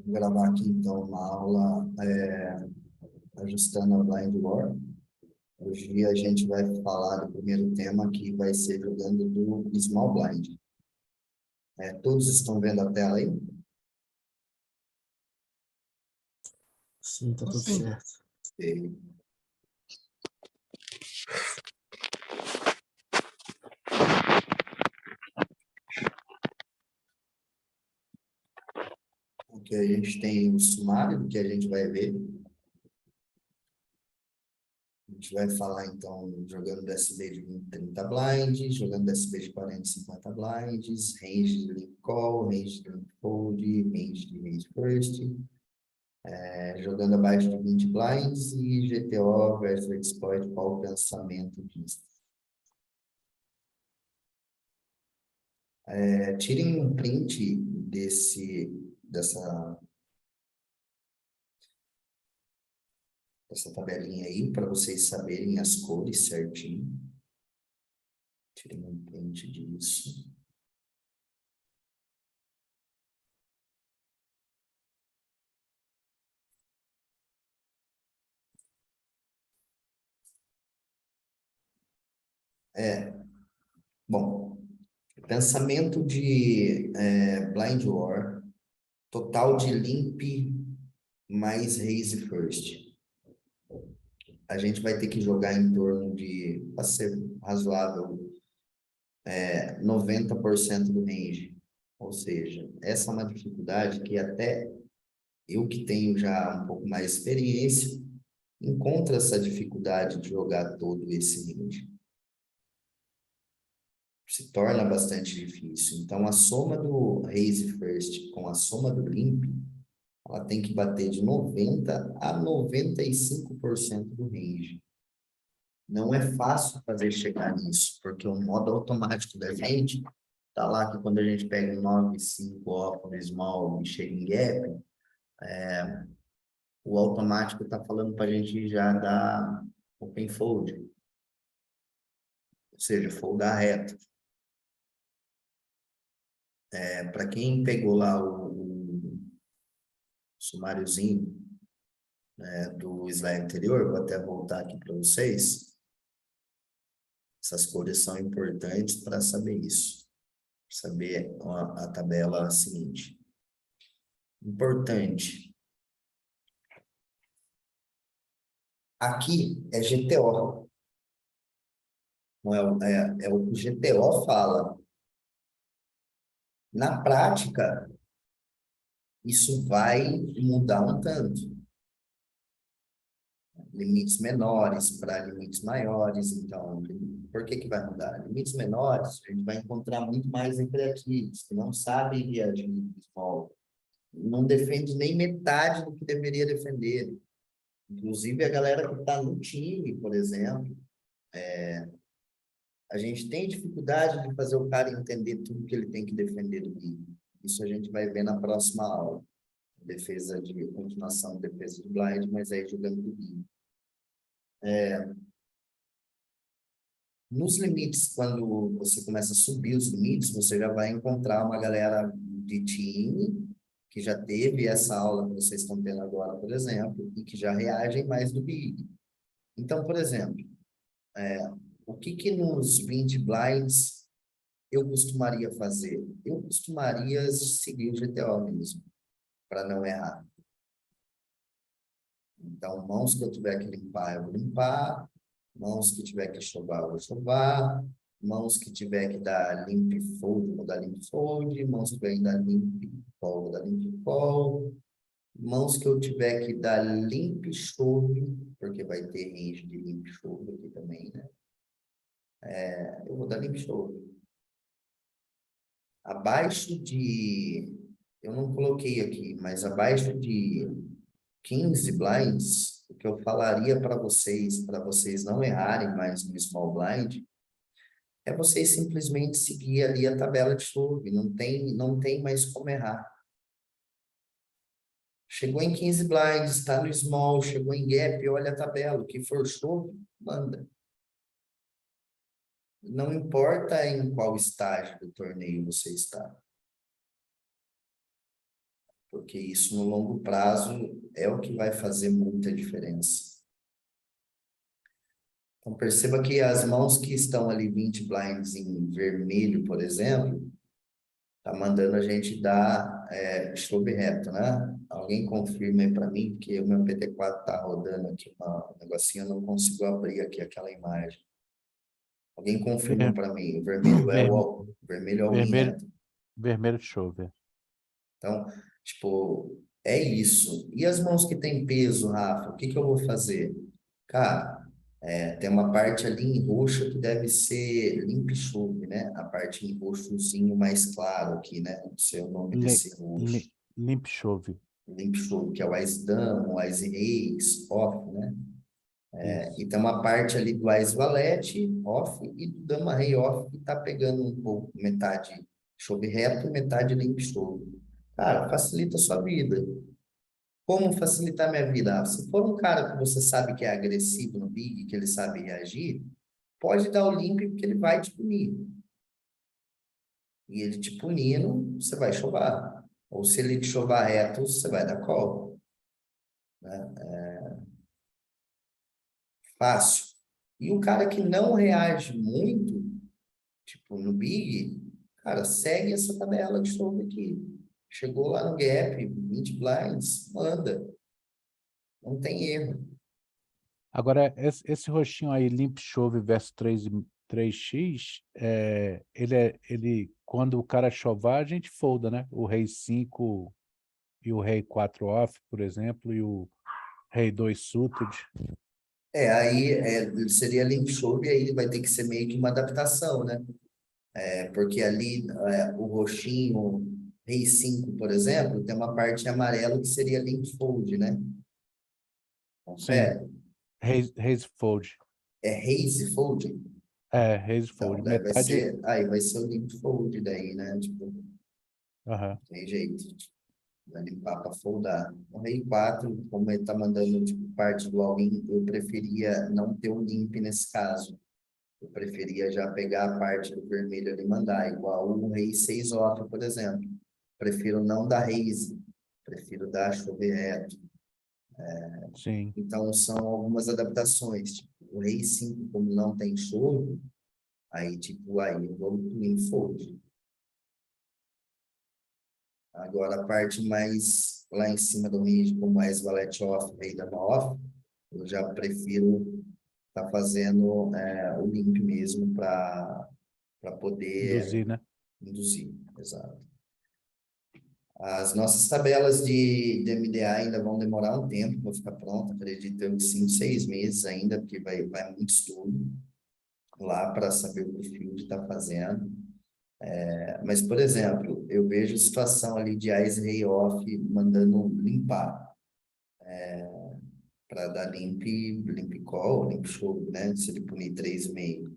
Vou gravar aqui então uma aula ajustando a Blind War. Hoje a gente vai falar do primeiro tema que vai ser jogando do Small Blind. Todos estão vendo a tela aí? Sim, tá tudo certo. Ok. Ok, a gente tem o sumário do que a gente vai ver. A gente vai falar, então, jogando DSB de 20, 30 blinds, jogando DSB de 40, 50 blinds, range de link call, range de link fold, range de range first, jogando abaixo de 20 blinds e GTO versus exploit, qual o pensamento disso? Tirem um print dessa tabelinha aí, para vocês saberem as cores certinho. Tirem um print disso. Bom, pensamento de Blind War, total de limp mais raise first. A gente vai ter que jogar em torno de, para ser razoável, 90% do range. Ou seja, essa é uma dificuldade que até eu que tenho já um pouco mais de experiência, encontro essa dificuldade de jogar todo esse range. Se torna bastante difícil. Então, a soma do raise first com a soma do limp, ela tem que bater de 90% a 95% do range. Não é fácil fazer chegar nisso, porque o modo automático da gente tá lá que quando a gente pega um 9-5 off small e chega em gap, o automático tá falando para a gente já dar open fold, ou seja, foldar reto. Para quem pegou lá o sumáriozinho do slide anterior, vou até voltar aqui para vocês. Essas cores são importantes para saber isso. Saber a tabela seguinte. Importante. Aqui é GTO. Não é o que o GTO fala. Na prática, isso vai mudar um tanto. Limites menores para limites maiores, então, por que vai mudar? Limites menores, a gente vai encontrar muito mais recreativos, que não sabem reagir no small, não defende nem metade do que deveria defender. Inclusive, a galera que está no time, por exemplo, a gente tem dificuldade de fazer o cara entender tudo que ele tem que defender do big. Isso a gente vai ver na próxima aula. Continuação de defesa do blind, mas aí jogando do big. Nos limites, quando você começa a subir os limites, você já vai encontrar uma galera de time que já teve essa aula que vocês estão tendo agora, por exemplo, e que já reagem mais do big. Então, por exemplo, o que nos 20 blinds eu costumaria fazer? Eu costumaria seguir o GTO mesmo, para não errar. Então, mãos que eu tiver que limpar, eu vou limpar. Mãos que tiver que chovar, eu vou chovar. Mãos que tiver que dar limp fold, eu vou dar limp fold. Mãos que tiver que dar limp call, eu vou dar limp call. Mãos que eu tiver que dar limp chove, porque vai ter range de limp chove aqui também, né? Eu vou dar limp chove. Abaixo de... Eu não coloquei aqui, mas abaixo de 15 blinds, o que eu falaria para vocês não errarem mais no small blind, é vocês simplesmente seguir ali a tabela de chove, não tem mais como errar. Chegou em 15 blinds, está no small, chegou em gap, olha a tabela, o que for chove, manda. Não importa em qual estágio do torneio você está. porque isso no longo prazo é o que vai fazer muita diferença. Então, perceba que as mãos que estão ali 20 blinds em vermelho, por exemplo, tá mandando a gente dar chope reto, né? Alguém confirma aí para mim, porque o meu PT4 tá rodando aqui um negocinho, eu não consigo abrir aqui aquela imagem. Alguém confirma Ver- para mim, o vermelho é ver- o vermelho é o in vermelho, reto. vermelho, deixa eu ver. Então, tipo, é isso. E as mãos que têm peso, Rafa, o que que eu vou fazer? Cara, tem uma parte ali em roxo que deve ser limp chope, né? A parte em roxozinho mais claro aqui, né? Não sei o nome Li, desse roxo. limp chove. Limp chope, que é o Ice Dama, o Ice Ace, off, né? Isso. E tem uma parte ali do Ice Valete, off, e do Dama Rei off, que tá pegando um pouco, metade chope reto e metade limp chope. Cara, facilita a sua vida. Como facilitar minha vida? Se for um cara que você sabe que é agressivo no big, que ele sabe reagir, pode dar o limp porque ele vai te punir. E ele te punindo, você vai chovar. Ou se ele te chovar reto, você vai dar call. Né? Fácil. E o cara que não reage muito, tipo no big, cara, segue essa tabela de chover aqui. Chegou lá no gap, 20 blinds, manda. Não tem erro. Agora, esse roxinho aí, limp chove versus 3x, quando o cara chovar, a gente folda, né? O rei 5 e o rei 4 off, por exemplo, e o rei 2 suited. Aí seria link show e aí vai ter que ser meio que uma adaptação, né? Porque ali o roxinho, Rei 5, por exemplo, tem uma parte amarela que seria link fold, né? Sim, Confere. rei fold. É Raise fold? Rei Então, fold. daí vai Metade. ser, aí vai ser o link fold daí, né? Tipo, Aham, tem jeito. Vai limpar para foldar. O Rei 4, como ele tá mandando tipo, parte do all-in, eu preferia não ter o limp nesse caso. Eu preferia já pegar a parte do vermelho ali e mandar, igual o rei 6 off, por exemplo. Prefiro não dar raise, prefiro dar chover reto. sim. Então, são algumas adaptações. Tipo, o rei 5, como não tem chove, aí, tipo, aí eu vou em fold. Agora, a parte mais lá em cima do range, como mais valete off, rei dama off, eu já prefiro estar fazendo o limp mesmo para poder Induzir, né? induzir. Exato. As nossas tabelas de MDA ainda vão demorar um tempo para ficar pronta, acredito eu que 5, 6 meses ainda, porque vai muito estudo lá para saber o que o Field está fazendo. Mas, por exemplo, eu vejo a situação ali de Ice Ray Off mandando limpar, para dar limp call, limp show, né? Se ele punir 3,5.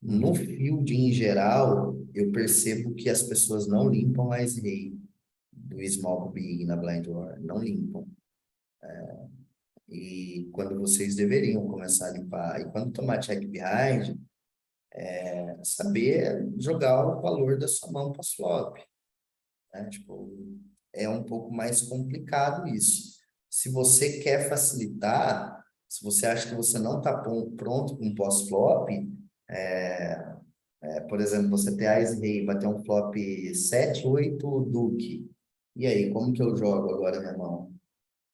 No Uhum. Field, em geral, eu percebo que as pessoas não limpam Ice Ray do Small Big na Blind War, não limpam. E quando vocês deveriam começar a limpar. E quando tomar check behind, saber jogar o valor da sua mão para flop, né? Tipo, é um pouco mais complicado isso. Se você quer facilitar, se você acha que você não está pronto com pós-flop, por exemplo, você tem Ice Rei, vai ter um flop 7 8 Duke. E aí, como que eu jogo agora, minha mão?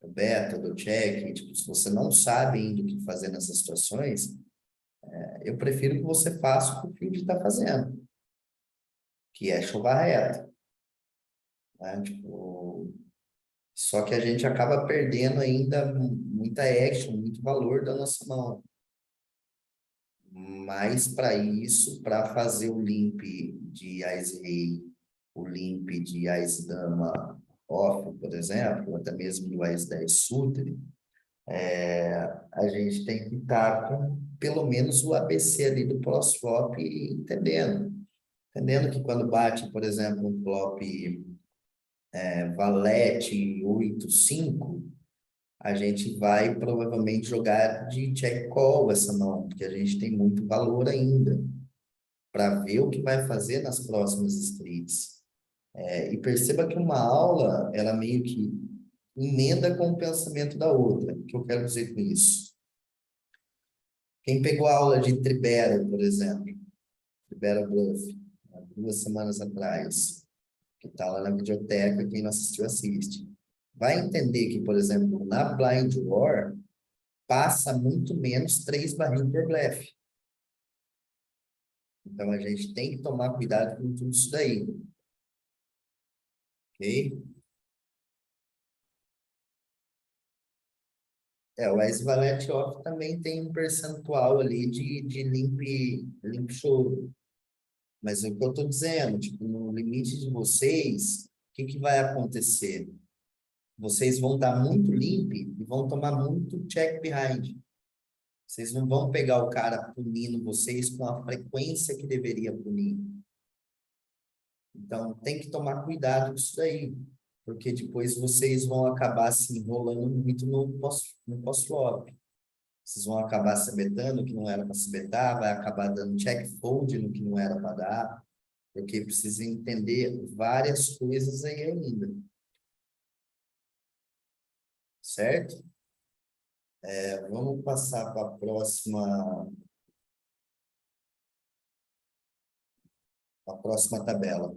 Beta, do check, tipo, se você não sabe ainda o que fazer nessas situações, eu prefiro que você faça o que o Field está fazendo, que é chover reto, né? Tipo, só que a gente acaba perdendo ainda muita action, muito valor da nossa mão. Mas para isso, para fazer o limp de Ice Rei, o limp de Ice Dama off, por exemplo, ou até mesmo do Ice 10 Suited, a gente tem que estar com pelo menos o ABC ali do pós-flop entendendo. Entendendo que quando bate, por exemplo, um flop valete 8-5, a gente vai provavelmente jogar de check call essa mão, porque a gente tem muito valor ainda para ver o que vai fazer nas próximas streets. E perceba que uma aula, ela meio que emenda com o pensamento da outra. O que eu quero dizer com isso? Quem pegou a aula de Tribera, por exemplo, Tribera Bluff, há 2 semanas atrás, que está lá na videoteca, quem não assistiu, assiste. Vai entender que, por exemplo, na Blind War, passa muito menos 3 barris por blefe. Então, a gente tem que tomar cuidado com tudo isso daí. Ok? O Ex-Valete Off também tem um percentual ali de limp show. Mas é o que eu estou dizendo, tipo, no limite de vocês, o que que vai acontecer? Vocês vão dar muito limp e vão tomar muito check behind. Vocês não vão pegar o cara punindo vocês com a frequência que deveria punir. Então, tem que tomar cuidado com isso daí, porque depois vocês vão acabar se enrolando muito no pós-flop. Vocês vão acabar se betando no que não era para se betar, vai acabar dando check fold no que não era para dar, porque precisa entender várias coisas aí ainda. Certo? Vamos passar para a próxima tabela.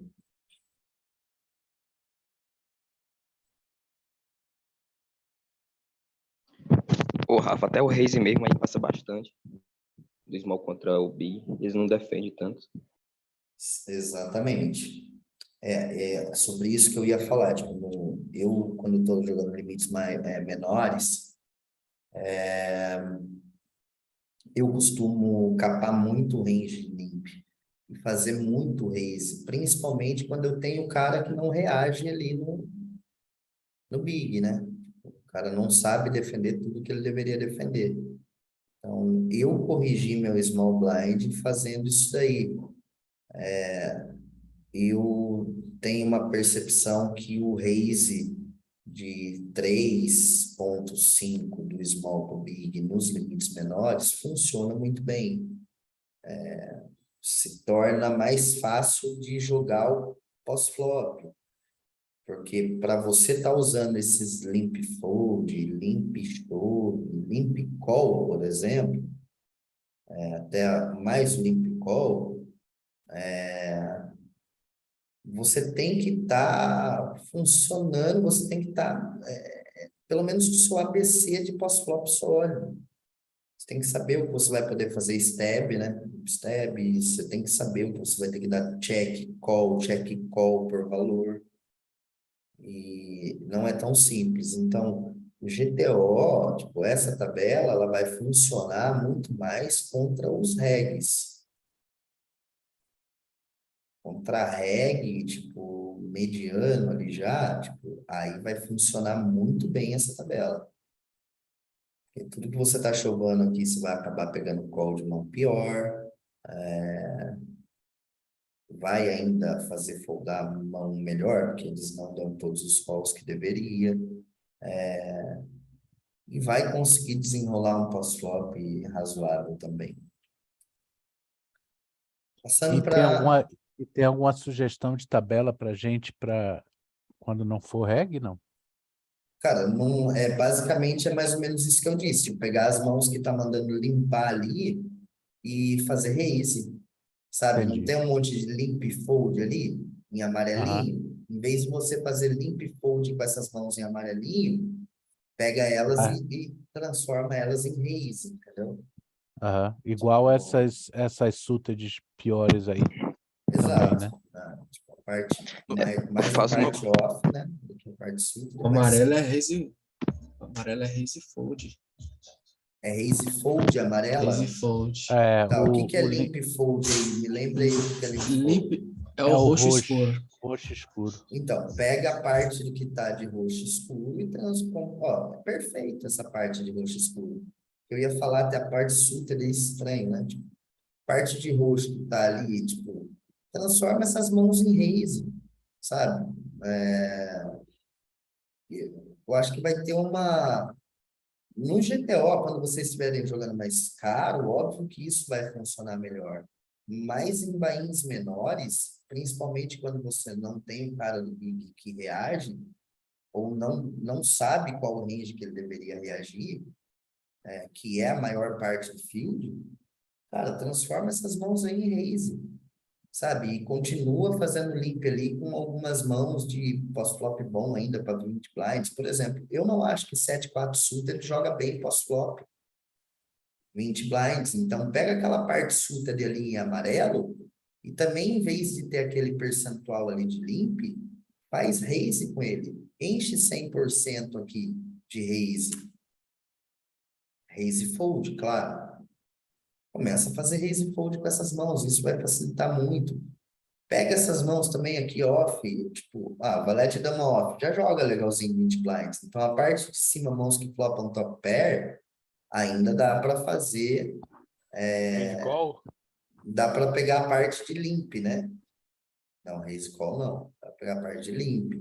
Ô, Rafa, até o Raze mesmo aí passa bastante. Do Small contra o Big, eles não defendem tanto. Exatamente. É sobre isso que eu ia falar. Tipo, eu, quando estou jogando limites menores, eu costumo capar muito range limp e fazer muito raise, principalmente quando eu tenho cara que não reage ali no big, né? O cara não sabe defender tudo que ele deveria defender. Então, eu corrigi meu small blind fazendo isso daí. Eu tenho uma percepção que o raise de 3,5 do small para o big nos limites menores funciona muito bem. Se torna mais fácil de jogar o pós-flop. Porque para você estar usando esses limp fold, limp show, limp call, por exemplo, até mais limp call, você tem que estar funcionando, você tem que estar, pelo menos, com o seu ABC de pós-flop sólido. Você tem que saber o que você vai poder fazer stab, né? Stab, você tem que saber o que você vai ter que dar check call por valor. E não é tão simples. Então, o GTO, tipo, essa tabela, ela vai funcionar muito mais contra os regs. Contra reg, tipo, mediano ali já, tipo, aí vai funcionar muito bem essa tabela. Porque tudo que você está chovando aqui, você vai acabar pegando call de mão pior, vai ainda fazer foldar a mão melhor, porque eles não dão todos os calls que deveria. E vai conseguir desenrolar um pós-flop razoável também. Passando E para... tem alguma sugestão de tabela para gente para quando não for reg, não? Cara, não, basicamente é mais ou menos isso que eu disse. Tipo, pegar as mãos que tá mandando limpar ali e fazer raise, sabe? Não Entendi. tem um monte de limp fold ali, em Aham, amarelinho? Em vez de você fazer limp fold com essas mãos em amarelinho, pega elas ah, e transforma elas em raise, entendeu? aham. Igual Tipo, essas suited piores aí também, né? exato. Tipo, a parte, Eu mais a faço uma. parte off, né? Do que a parte suit, O mas amarelo é Haze. O amarelo é Haze Fold. é raise fold Haze amarela. Fold. Tá, o que que é O limp fold aí? Me lembra aí o que que é limp Limp fold. é é o o roxo escuro. roxo escuro. Então, pega a parte do que tá de roxo escuro e transforma. Ó, é perfeito essa parte de roxo escuro. Eu ia falar até a parte sutra é estranho, né? Tipo, parte de roxo que tá ali, tipo, transforma essas mãos em raise, sabe? Eu acho que vai ter uma... No GTO, quando vocês estiverem jogando mais caro, óbvio que isso vai funcionar melhor. Mas em bains menores, principalmente quando você não tem um cara do big que reage, ou não sabe qual range que ele deveria reagir, que é a maior parte do field, cara, transforma essas mãos aí em raise, sabe? E continua fazendo limp ali com algumas mãos de post-flop bom ainda para 20 blinds. Por exemplo, eu não acho que 7-4 suited joga bem post-flop. 20 blinds. Então, pega aquela parte suited ali em amarelo e também, em vez de ter aquele percentual ali de limp, faz raise com ele. Enche 100% aqui de raise. Raise fold, claro. Começa a fazer raise fold com essas mãos. Isso vai facilitar muito. Pega essas mãos também aqui off, tipo, valete dama off, já joga legalzinho 20 blinds. Então, a parte de cima, mãos que flopam top pair, ainda dá para fazer, Raise call? dá para pegar a parte de limp, né? Não, raise call não, dá para pegar a parte de limp.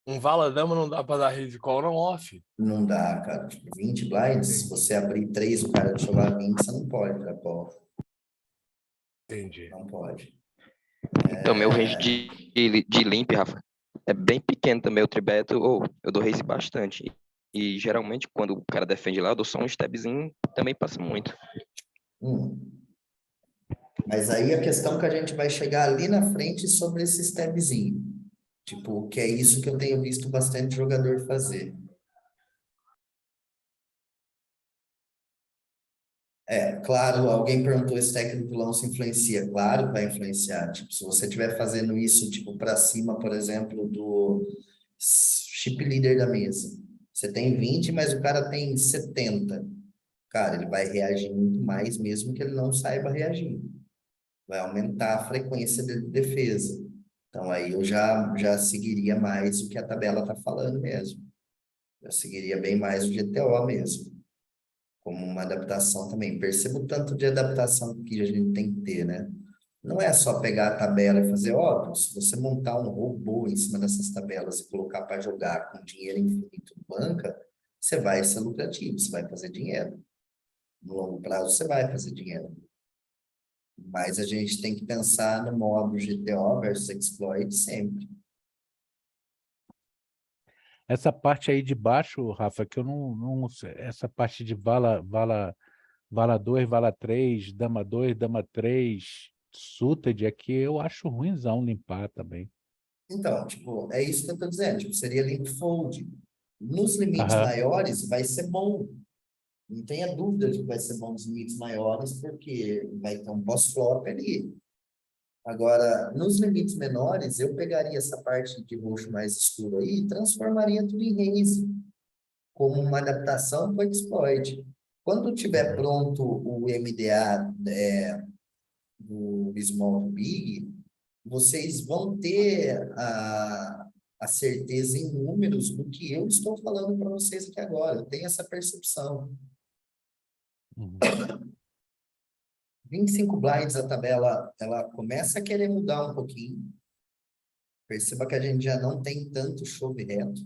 Um vala dama não dá pra dar raise call não off. Não dá, cara. Tipo, 20 blinds, se você abrir 3, o cara te jogar 20, você não pode dar call. Entendi. Não pode. Então, meu range de limp, Rafa, é bem pequeno também. Eu tribeto, eu dou raise bastante. E geralmente, quando o cara defende lá, eu dou só um stepzinho, também passa muito. Mas aí a questão que a gente vai chegar ali na frente sobre esse stepzinho. Tipo, que é isso que eu tenho visto bastante jogador fazer. Claro, alguém perguntou se técnico vilão se influencia. Claro que vai influenciar. Tipo, se você estiver fazendo isso, tipo, para cima, por exemplo, do chip leader da mesa. Você tem 20, mas o cara tem 70. Cara, ele vai reagir muito mais, mesmo que ele não saiba reagir. Vai aumentar a frequência de defesa. Então, aí eu já seguiria mais o que a tabela está falando mesmo. Eu seguiria bem mais o GTO mesmo, como uma adaptação também. Perceba o tanto de adaptação que a gente tem que ter, né? Não é só pegar a tabela e fazer, óbvio, se você montar um robô em cima dessas tabelas e colocar para jogar com dinheiro infinito em banca, você vai ser lucrativo, você vai fazer dinheiro. No longo prazo, você vai fazer dinheiro. Mas a gente tem que pensar no modo GTO versus exploit sempre. Essa parte aí de baixo, Rafa, que eu não sei, essa parte de vala 2, vala 3, dama 2, dama 3, suited aqui, eu acho ruimzão limpar também. Então, tipo, é isso que eu estou dizendo. Tipo, seria limp fold. Nos limites Aham. maiores, vai ser bom. Não tenha dúvida de que vai ser bom nos limites maiores, porque vai ter um pós-flop ali. Agora, nos limites menores, eu pegaria essa parte de roxo mais escuro aí e transformaria tudo em raise, como uma adaptação para o exploit. Quando tiver pronto o MDA do Small Big, vocês vão ter a certeza em números do que eu estou falando para vocês aqui agora. Eu tenho essa percepção. Uhum. 25 blinds, a tabela, ela começa a querer mudar um pouquinho. Perceba que a gente já não tem tanto chove reto.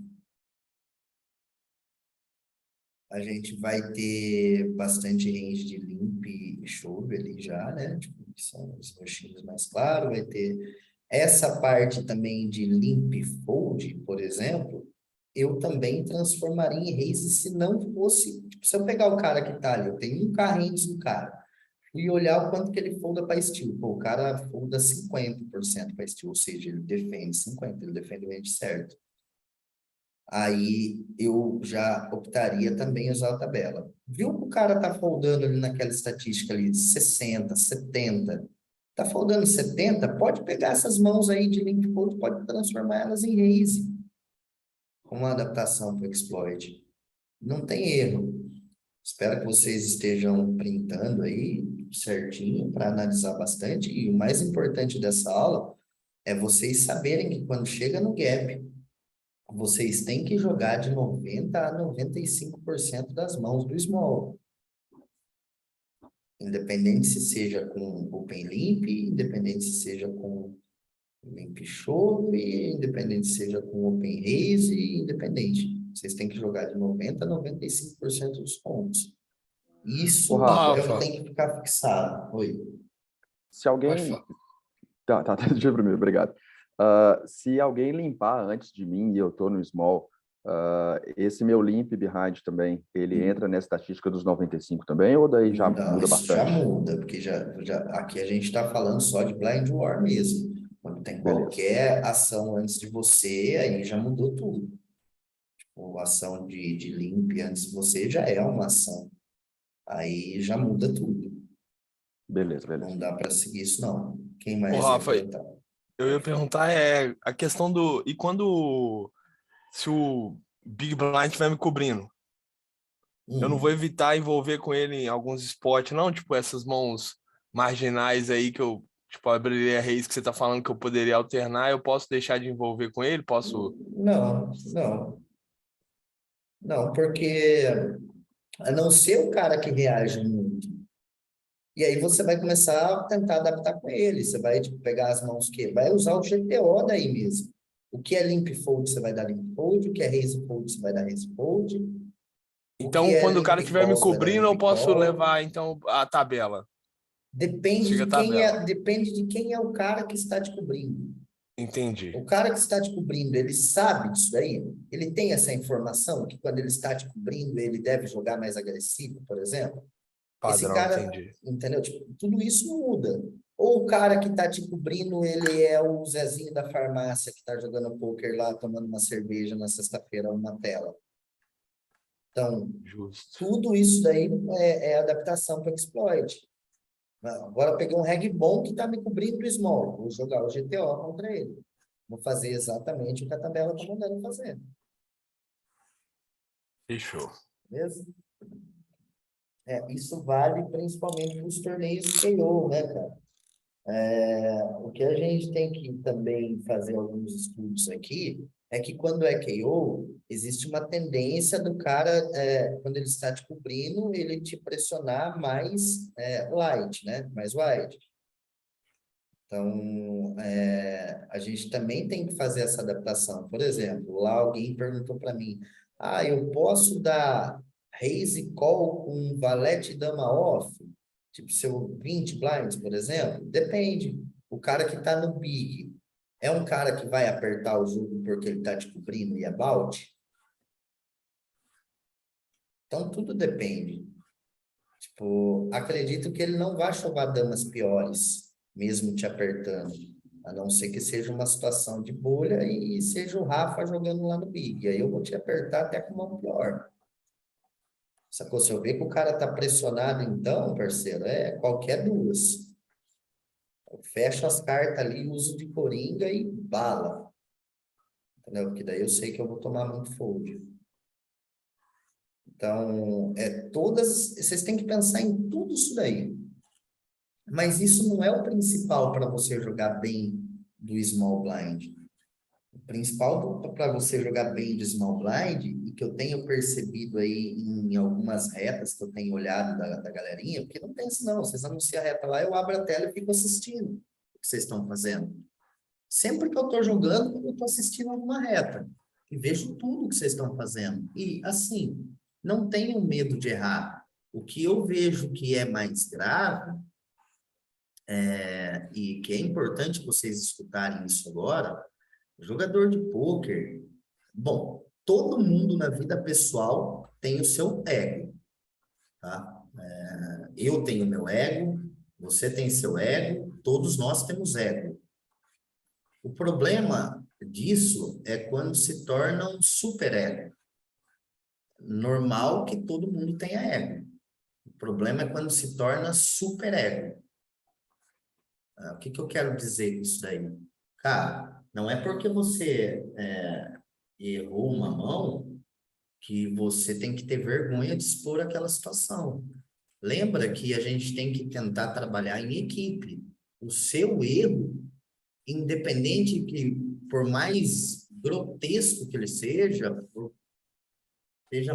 A gente vai ter bastante range de limp e chove ali já, né? Tipo, que são os roxinhos mais claros. Vai ter essa parte também de limp fold, por exemplo, eu também transformaria em raise se não fosse... Tipo, se eu pegar o cara que tá ali, eu tenho um carrinho do cara, e olhar o quanto que ele folda para estilo. Pô, o cara folda 50% para estilo, ou seja, ele defende 50%, ele defende o range certo. Aí eu já optaria também usar a tabela. Viu que o cara tá foldando ali naquela estatística ali, 60, 70. Tá foldando 70, pode pegar essas mãos aí de link fold, pode transformar elas em raise. Com uma adaptação para o exploit. Não tem erro. Espero que vocês estejam printando aí certinho para analisar bastante. E o mais importante dessa aula é vocês saberem que quando chega no gap, vocês têm que jogar de 90% a 95% das mãos do small. Independente se seja com open limp, independente se seja com limp chove, independente se seja com open raise, independente. Vocês têm que jogar de 90% a 95% dos pontos. Isso Ô, é o que Rafa, tem que ficar fixado. Oi. Se pode alguém falar. Deixa eu primeiro, obrigado. Se alguém limpar antes de mim e eu estou no small, esse meu limp behind também, ele entra nessa estatística dos 95 também, ou daí já Não, muda isso já bastante? muda, porque aqui a gente está falando só de blind war mesmo. Quando tem Beleza. qualquer ação antes de você, aí já mudou tudo. Tipo, ação de limp antes de você já é uma ação. Aí já muda tudo. Beleza. Não dá para seguir isso, não. Quem Ô, mais quer Rafa, perguntar? eu ia perguntar a questão do... E quando... Se o Big Blind estiver me cobrindo, eu não vou evitar envolver com ele em alguns esportes, não? Tipo, essas mãos marginais aí que eu... Tipo, abriria reis que você tá falando que eu poderia alternar, eu posso deixar de envolver com ele? Posso... Não, não. Não, porque a não ser o cara que reage muito. E aí você vai começar a tentar adaptar com ele. Você vai tipo, pegar as mãos que vai usar o GTO daí mesmo. O que é limp fold, você vai dar limp fold. O que é raise fold, você vai dar raise fold. O que Então, é quando o cara limp estiver me call, você vai dar cobrindo, eu limp posso call. levar, então, a tabela. Siga a tabela. Depende de quem é o cara que está te cobrindo. Entendi. O cara que está te cobrindo, ele sabe disso daí? Ele tem essa informação que quando ele está te cobrindo, ele deve jogar mais agressivo, por exemplo? Esse Padrão, cara, entendi. entendeu? Tipo, tudo isso muda. Ou o cara que tá te cobrindo, ele é o Zezinho da farmácia que tá jogando poker lá, tomando uma cerveja na sexta-feira numa tela. Então, Justo. tudo isso daí é adaptação para exploit. Agora eu peguei um reg bom que tá me cobrindo do small. Vou jogar o GTO contra ele. Vou fazer exatamente o que a tabela tá mandando fazer. Fechou. Beleza? Isso vale principalmente nos torneios KO, né, cara? O que a gente tem que também fazer alguns estudos aqui é que quando é KO, existe uma tendência do cara, quando ele está te cobrindo, ele te pressionar mais light, né? Mais wide. Então, a gente também tem que fazer essa adaptação. Por exemplo, lá alguém perguntou para mim, eu posso dar raise call com valete dama off? Tipo, seu 20 blinds, por exemplo? Depende. O cara que está no big é um cara que vai apertar o jogo porque ele está te cobrindo e é bout? Então, tudo depende. Tipo, acredito que ele não vai chovar damas piores, mesmo te apertando. A não ser que seja uma situação de bolha e seja o Rafa jogando lá no big. Aí eu vou te apertar até com uma pior. Sacou? Se eu ver que o cara tá pressionado, então, parceiro, qualquer duas. Eu fecho as cartas ali, uso de coringa e bala. Entendeu? Porque daí eu sei que eu vou tomar muito fold. Então, vocês têm que pensar em tudo isso daí. Mas isso não é o principal para você jogar bem do small blind. O principal para você jogar bem de small blind, e que eu tenho percebido aí em algumas retas que eu tenho olhado da galerinha, porque não pensa não, vocês anunciam a reta lá, eu abro a tela e fico assistindo o que vocês estão fazendo. Sempre que eu estou jogando, eu estou assistindo alguma reta e vejo tudo que vocês estão fazendo. E, assim, não tenham medo de errar. O que eu vejo que é mais grave, e que é importante vocês escutarem isso agora, jogador de pôquer, bom, todo mundo na vida pessoal tem o seu ego, tá? Eu tenho meu ego, você tem seu ego, todos nós temos ego. O problema disso é quando se torna um superego. Normal que todo mundo tenha ego. O problema é quando se torna superego. O que eu quero dizer com isso daí? Cara, não é porque você errou uma mão que você tem que ter vergonha de expor aquela situação. Lembra que a gente tem que tentar trabalhar em equipe. O seu erro, independente que, por mais grotesco que ele seja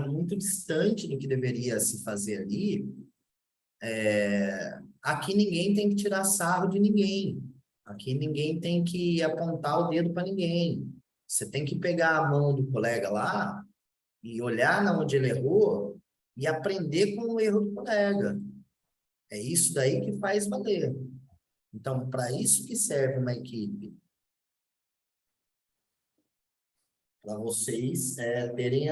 muito distante do que deveria se fazer ali, aqui ninguém tem que tirar sarro de ninguém. Aqui ninguém tem que apontar o dedo para ninguém. Você tem que pegar a mão do colega lá e olhar na onde ele errou e aprender com o erro do colega. É isso daí que faz valer. Então, para isso que serve uma equipe. Para vocês terem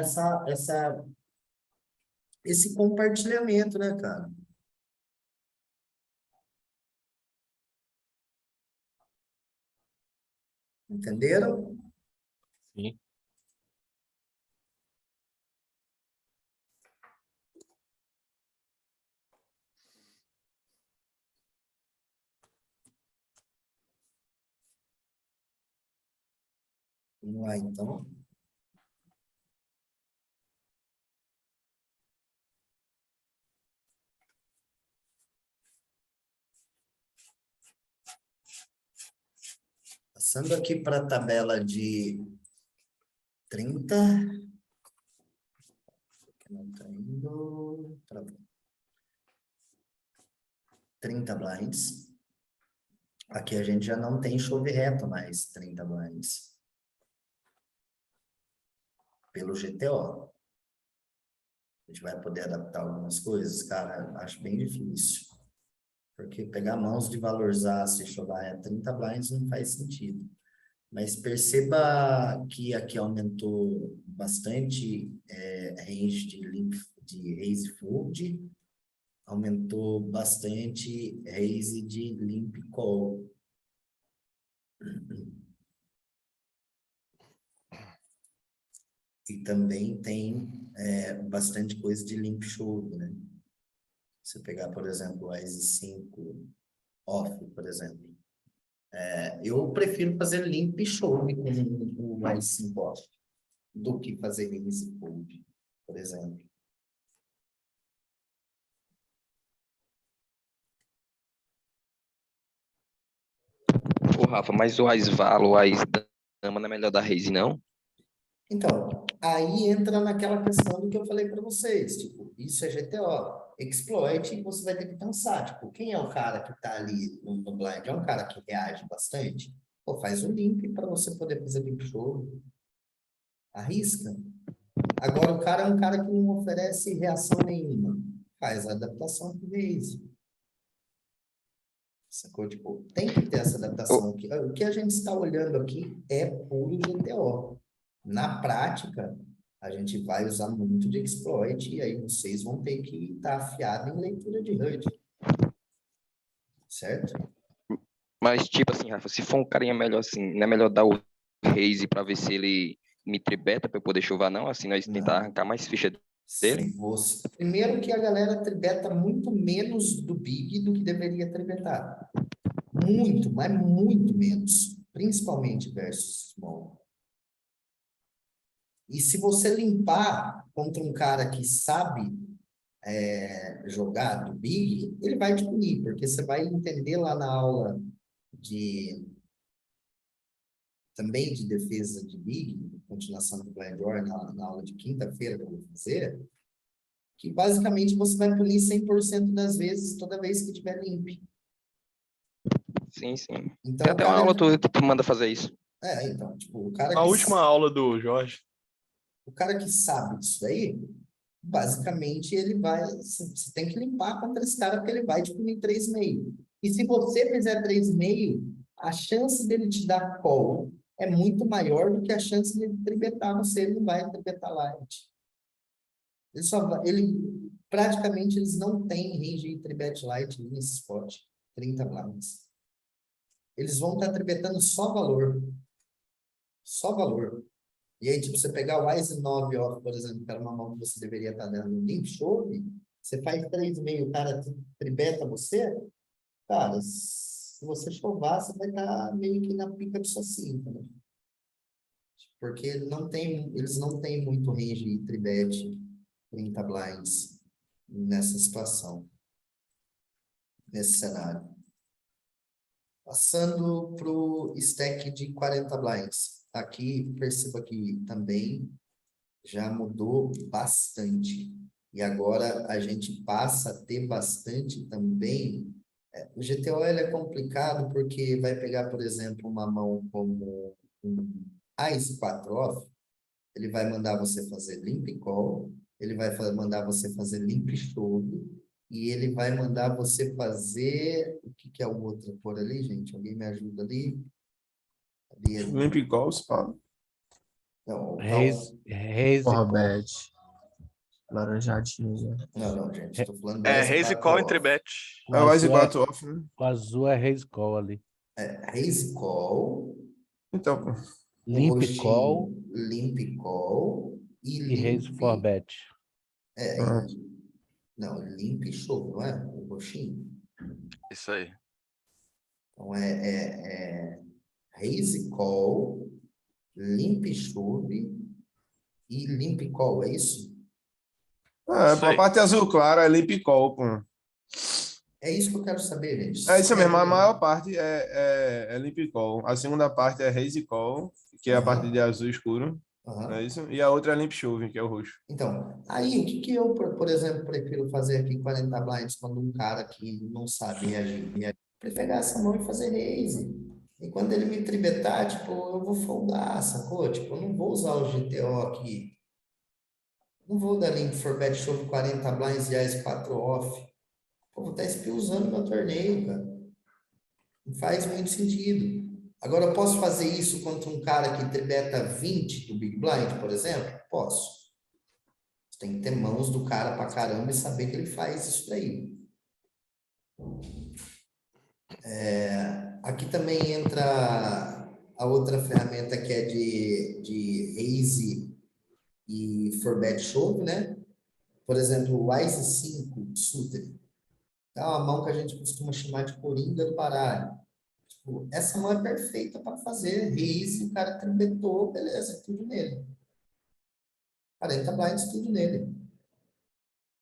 esse compartilhamento, né, cara? Entenderam? Sim. Vamos lá, então. Passando aqui para a tabela de 30. Não está indo. 30 blinds. Aqui a gente já não tem chove reto mais 30 blinds. Pelo GTO. A gente vai poder adaptar algumas coisas, cara, acho bem difícil. Porque pegar mãos de valorizaço e chover 30 blinds não faz sentido. Mas perceba que aqui aumentou bastante range de raise fold, aumentou bastante raise de limp call. E também tem bastante coisa de limp shove, né? Se você pegar, por exemplo, o Ice 5 off, por exemplo. Eu prefiro fazer limp shove com o Ice 5 off do que fazer raise fold, por exemplo. Ô, Rafa, mas o Ais Valo, o Ais Dama não é melhor da Raise, não? Então, aí entra naquela questão do que eu falei para vocês, tipo, isso é GTO, exploit, você vai ter que pensar, tipo, quem é o cara que está ali no blind? É um cara que reage bastante? Pô, faz o limp para você poder fazer limp show, arrisca. Agora, o cara é um cara que não oferece reação nenhuma, faz a adaptação pro raise. Sacou? Tipo, tem que ter essa adaptação aqui. O que a gente está olhando aqui é puro GTO. Na prática, a gente vai usar muito de exploit e aí vocês vão ter que estar afiado em leitura de HUD. Certo? Mas, tipo assim, Rafa, se for um carinha melhor assim, não é melhor dar o raise pra ver se ele me tribeta pra eu poder chover, não? Assim, nós tentar arrancar mais ficha dele? Primeiro que a galera tribeta muito menos do Big do que deveria tribetar. Muito, mas muito menos. Principalmente versus Small. E se você limpar contra um cara que sabe jogar do Big, ele vai te punir, porque você vai entender lá na aula também de defesa de Big, continuação do Blind War, na aula de quinta-feira que eu vou fazer, que basicamente você vai punir 100% das vezes, toda vez que tiver limp. Sim, sim. Então, Tem até uma aula tua que tu manda fazer isso. Então, tipo, o cara A última aula do Jorge. O cara que sabe disso aí, basicamente, você tem que limpar contra esse cara, porque ele vai te punir 3,5. E se você fizer 3,5, a chance dele te dar call é muito maior do que a chance de ele tribetar você, ele não vai tribetar light. Praticamente, eles não têm range de tribet light nesse spot, 30 blinds. Eles vão estar tribetando só valor. Só valor. E aí, tipo, você pegar o Wise 9 off, por exemplo, que era uma mão que você deveria estar dando no limp shove, você faz 3,5, o cara tribeta você, cara, se você chovar, você vai estar meio que na pica de sua cinta, né? Porque eles não têm muito range de tribet 30 blinds nessa situação, nesse cenário. Passando para o stack de 40 blinds. Aqui, perceba que também já mudou bastante. E agora a gente passa a ter bastante também. O GTO ele é complicado porque vai pegar, por exemplo, uma mão como um Ice 4 off, ele vai mandar você fazer limp call, ele vai mandar você fazer limp shove, e ele vai mandar você fazer... O que que é o outro cor ali, gente? Alguém me ajuda ali? Ali, Limp Calls, pá. não, Raise Call. Forbet. Laranjadinho. não, gente, estou falando do É, Raise Raise Call entre Off. bet. O É o Raise azul é, Battle Off, né? o azul é Raise Call ali. Raise Call, Então, pô. o Limp Call roxinho, Limp Call e Raise for Bet. Ah, Não, Limp Show, não é? O roxinho. isso aí. Então, Raise Call, Limp Shove e Limp Call, é isso? É, Isso pô, a aí. parte azul clara é Limp Call, pô. É isso que eu quero saber, gente. É isso mesmo, a maior parte é Limp Call. A segunda parte é Raise Call, que é a parte de azul escuro. Aham. É isso? E a outra é Limp Shove, que é o roxo. Então, aí o que que eu, por exemplo, prefiro fazer aqui em 40 blinds quando um cara que não sabe reagir? Prefiro pegar essa mão e fazer raise. E quando ele me tribetar, tipo, eu vou foldar, sacou? Tipo, eu não vou usar o GTO aqui. Não vou dar limp for bet shove 40 blinds e as 4 off. Pô, vou estar espiusando meu torneio, cara. Não faz muito sentido. Agora, eu posso fazer isso contra um cara que tribeta 20 do Big Blind, por exemplo? Posso. Tem que ter mãos do cara pra caramba e saber que ele faz isso daí. Aqui também entra a outra ferramenta que é de raise e for bet shove, né? Por exemplo, o Wise 5 suited. É uma mão que a gente costuma chamar de coringa do baralho. Tipo, essa mão é perfeita para fazer raise, o cara tribetou, beleza, tudo nele. 40 blinds, tudo nele.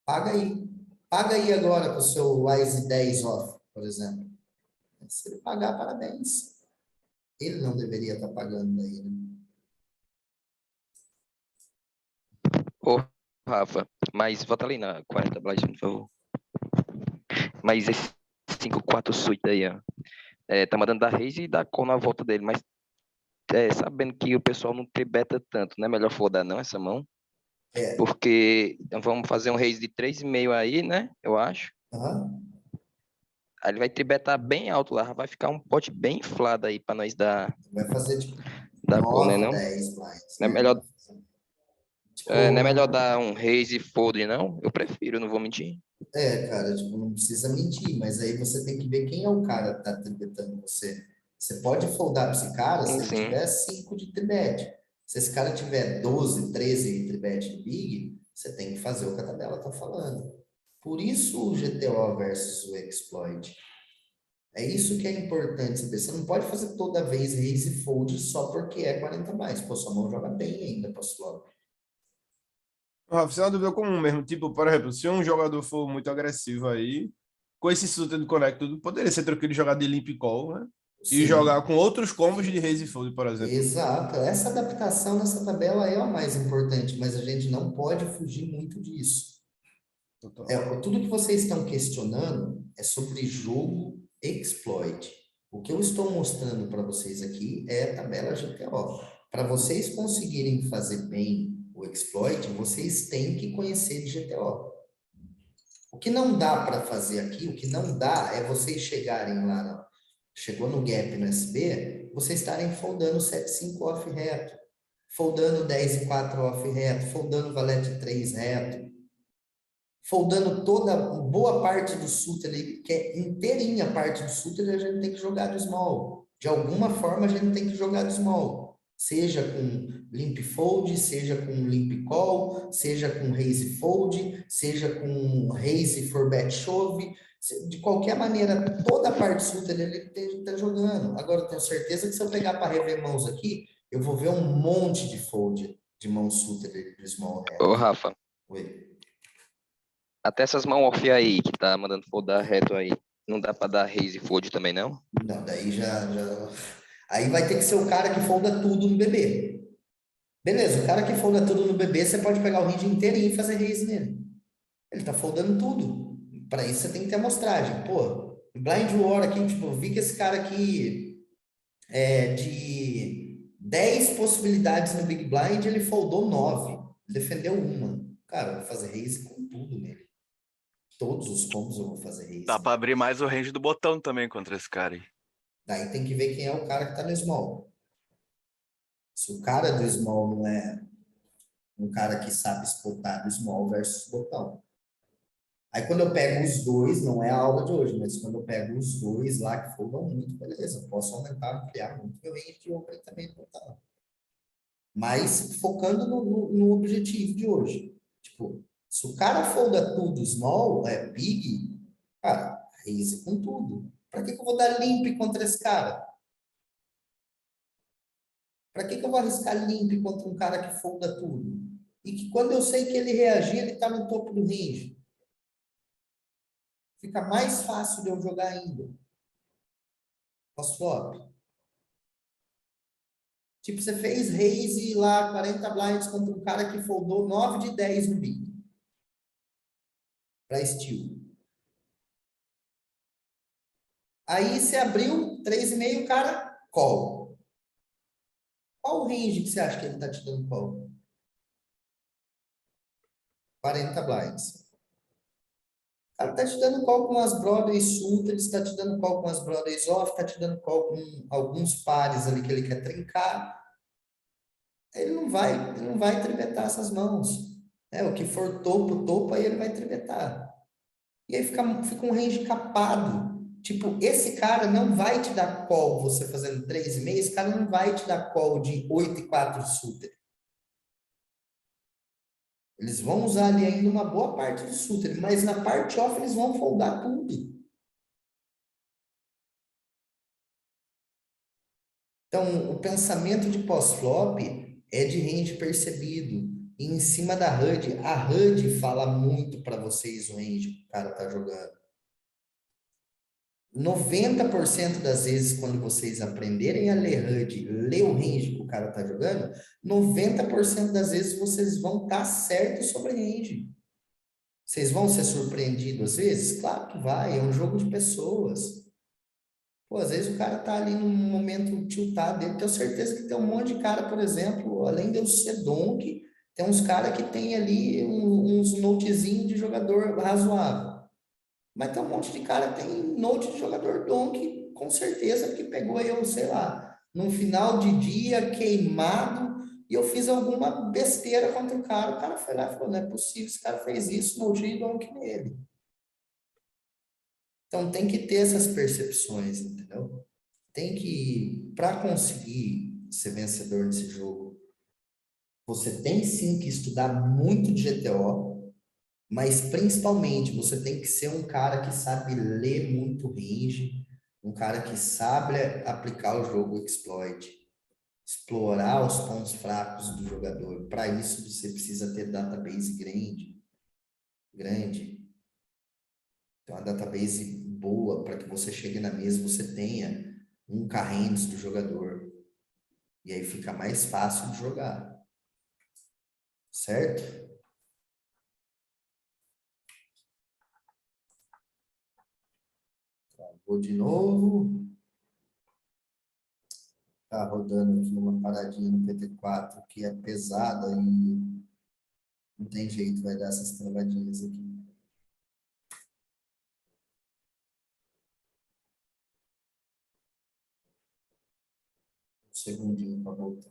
Paga aí. Paga aí agora com o seu Wise 10 off, por exemplo. Se ele pagar, parabéns. Ele não deveria estar pagando daí, né? Ô, Rafa, mas volta ali na 40 Blind, por favor. Mas esse 5-4 suíte aí, ó. Tá mandando dar raise e dar call na volta dele, mas sabendo que o pessoal não tribeta tanto, não é melhor foldar não essa mão? É. Porque vamos fazer um raise de 3,5 aí, né? Eu acho. Aham. Aí ele vai tribetar bem alto lá, vai ficar um pote bem inflado aí pra nós dar Vai fazer tipo call, né 9, não? 10 blinds, Não é né? melhor, Tipo, não é melhor dar um raise e fold, não? Eu prefiro, não vou mentir. cara, tipo, não precisa mentir, mas aí você tem que ver quem é o cara que tá tribetando você. Você pode foldar para esse cara se Sim, ele sim. tiver 5 de tribet. Se esse cara tiver 12, 13 de tribet no big, você tem que fazer o que a tabela tá falando. Por isso o GTO versus o exploit. É isso que é importante saber. Você não pode fazer toda vez raise e fold só porque é 40 mais. Pô, sua mão joga bem ainda, posso. Rafa, isso é uma dúvida comum mesmo. Tipo, por exemplo, se um jogador for muito agressivo aí, com esse suited connect, tudo poderia ser tranquilo jogar de limp call, né? E Sim, jogar com outros combos de raise e fold, por exemplo. exato. Essa adaptação nessa tabela é a mais importante, mas a gente não pode fugir muito disso. Total. Tudo que vocês estão questionando é sobre jogo exploit. O que eu estou mostrando para vocês aqui é a tabela GTO. Para vocês conseguirem fazer bem o exploit, vocês têm que conhecer de GTO. O que não dá para fazer aqui, o que não dá é vocês chegarem lá, chegou no gap no SB, vocês estarem foldando 7-5 off reto, foldando 10 e 4 off reto, foldando valete 3 reto, foldando toda, boa parte do suited, que é inteirinha a parte do suited, a gente tem que jogar do small. De alguma forma, a gente tem que jogar do small. Seja com limp fold, seja com limp call, seja com raise fold, seja com raise for bet shove. De qualquer maneira, toda a parte suited ele está jogando. Agora, eu tenho certeza que se eu pegar para rever mãos aqui, eu vou ver um monte de fold de mão suited do small reto. Ô, Rafa, Oi. até essas mãos off aí, que tá mandando foldar reto aí, não dá pra dar raise e fold também, não? Não, daí já. Aí vai ter que ser o cara que folda tudo no bebê. Beleza, o cara que folda tudo no bebê, você pode pegar o range inteirinho e fazer raise nele. Ele tá foldando tudo. Para isso você tem que ter amostragem. Pô, Blind War aqui, tipo, eu vi que esse cara aqui de 10 possibilidades no Big Blind, ele foldou 9. Defendeu uma. Cara, eu vou fazer raise com tudo nele. Todos os combos eu vou fazer raise. Dá pra abrir mais o range do botão também contra esse cara aí. Daí tem que ver quem é o cara que tá no small. Se o cara do small não é um cara que sabe spotar do small versus botão. Aí quando eu pego os dois, não é a aula de hoje, mas quando eu pego os dois lá que foram muito, beleza, posso aumentar, ampliar muito meu range de open também do botão. Mas focando no objetivo de hoje. Tipo, se o cara folda tudo small, big, cara, raise com tudo. Pra que eu vou dar limp contra esse cara? Pra que eu vou arriscar limp contra um cara que folda tudo? E que quando eu sei que ele reagir, ele tá no topo do range. Fica mais fácil de eu jogar ainda. Pós-flop. Tipo, você fez raise lá, 40 blinds contra um cara que foldou 9 de 10 no big. Pra steal. Aí você abriu 3,5, cara, call. Qual o range que você acha que ele tá te dando call? 40 blinds. O cara tá te dando call com as broadways suited, está te dando call com as broadways off, tá te dando call com alguns pares ali que ele quer trincar. Ele não vai tribetar essas mãos. O que for topo, topo, aí ele vai tribetar. E aí fica um range capado. Tipo, esse cara não vai te dar call você fazendo 3,5, esse cara não vai te dar call de 8 e 4 suited. Eles vão usar ali ainda uma boa parte do suited, mas na parte off eles vão foldar tudo. Então, o pensamento de pós-flop é de range percebido. E em cima da HUD, a HUD fala muito para vocês o range que o cara tá jogando. 90% das vezes, quando vocês aprenderem a ler HUD, ler o range que o cara tá jogando, 90% das vezes vocês vão estar certos sobre range. Vocês vão ser surpreendidos às vezes? Claro que vai, é um jogo de pessoas. Pô, às vezes o cara tá ali num momento tiltado dele, tenho certeza que tem um monte de cara, por exemplo, além de eu ser donk, tem uns caras que tem ali uns notezinhos de jogador razoável. Mas tem um monte de cara que tem note de jogador donk, com certeza, porque pegou eu, sei lá, num final de dia, queimado, e eu fiz alguma besteira contra o cara foi lá e falou, não é possível, esse cara fez isso, note de donk nele. Então tem que ter essas percepções, entendeu? Tem que, para conseguir ser vencedor nesse jogo, você tem sim que estudar muito de GTO, mas principalmente você tem que ser um cara que sabe ler muito range, um cara que sabe aplicar o jogo exploit, explorar os pontos fracos do jogador. Para isso você precisa ter database grande. Então, uma database boa para que você chegue na mesa, você tenha um carrinhos do jogador. E aí fica mais fácil de jogar. Certo? Vou de novo. Tá rodando aqui uma paradinha no PT4 que é pesada e não tem jeito, vai dar essas travadinhas aqui. Um segundinho para voltar.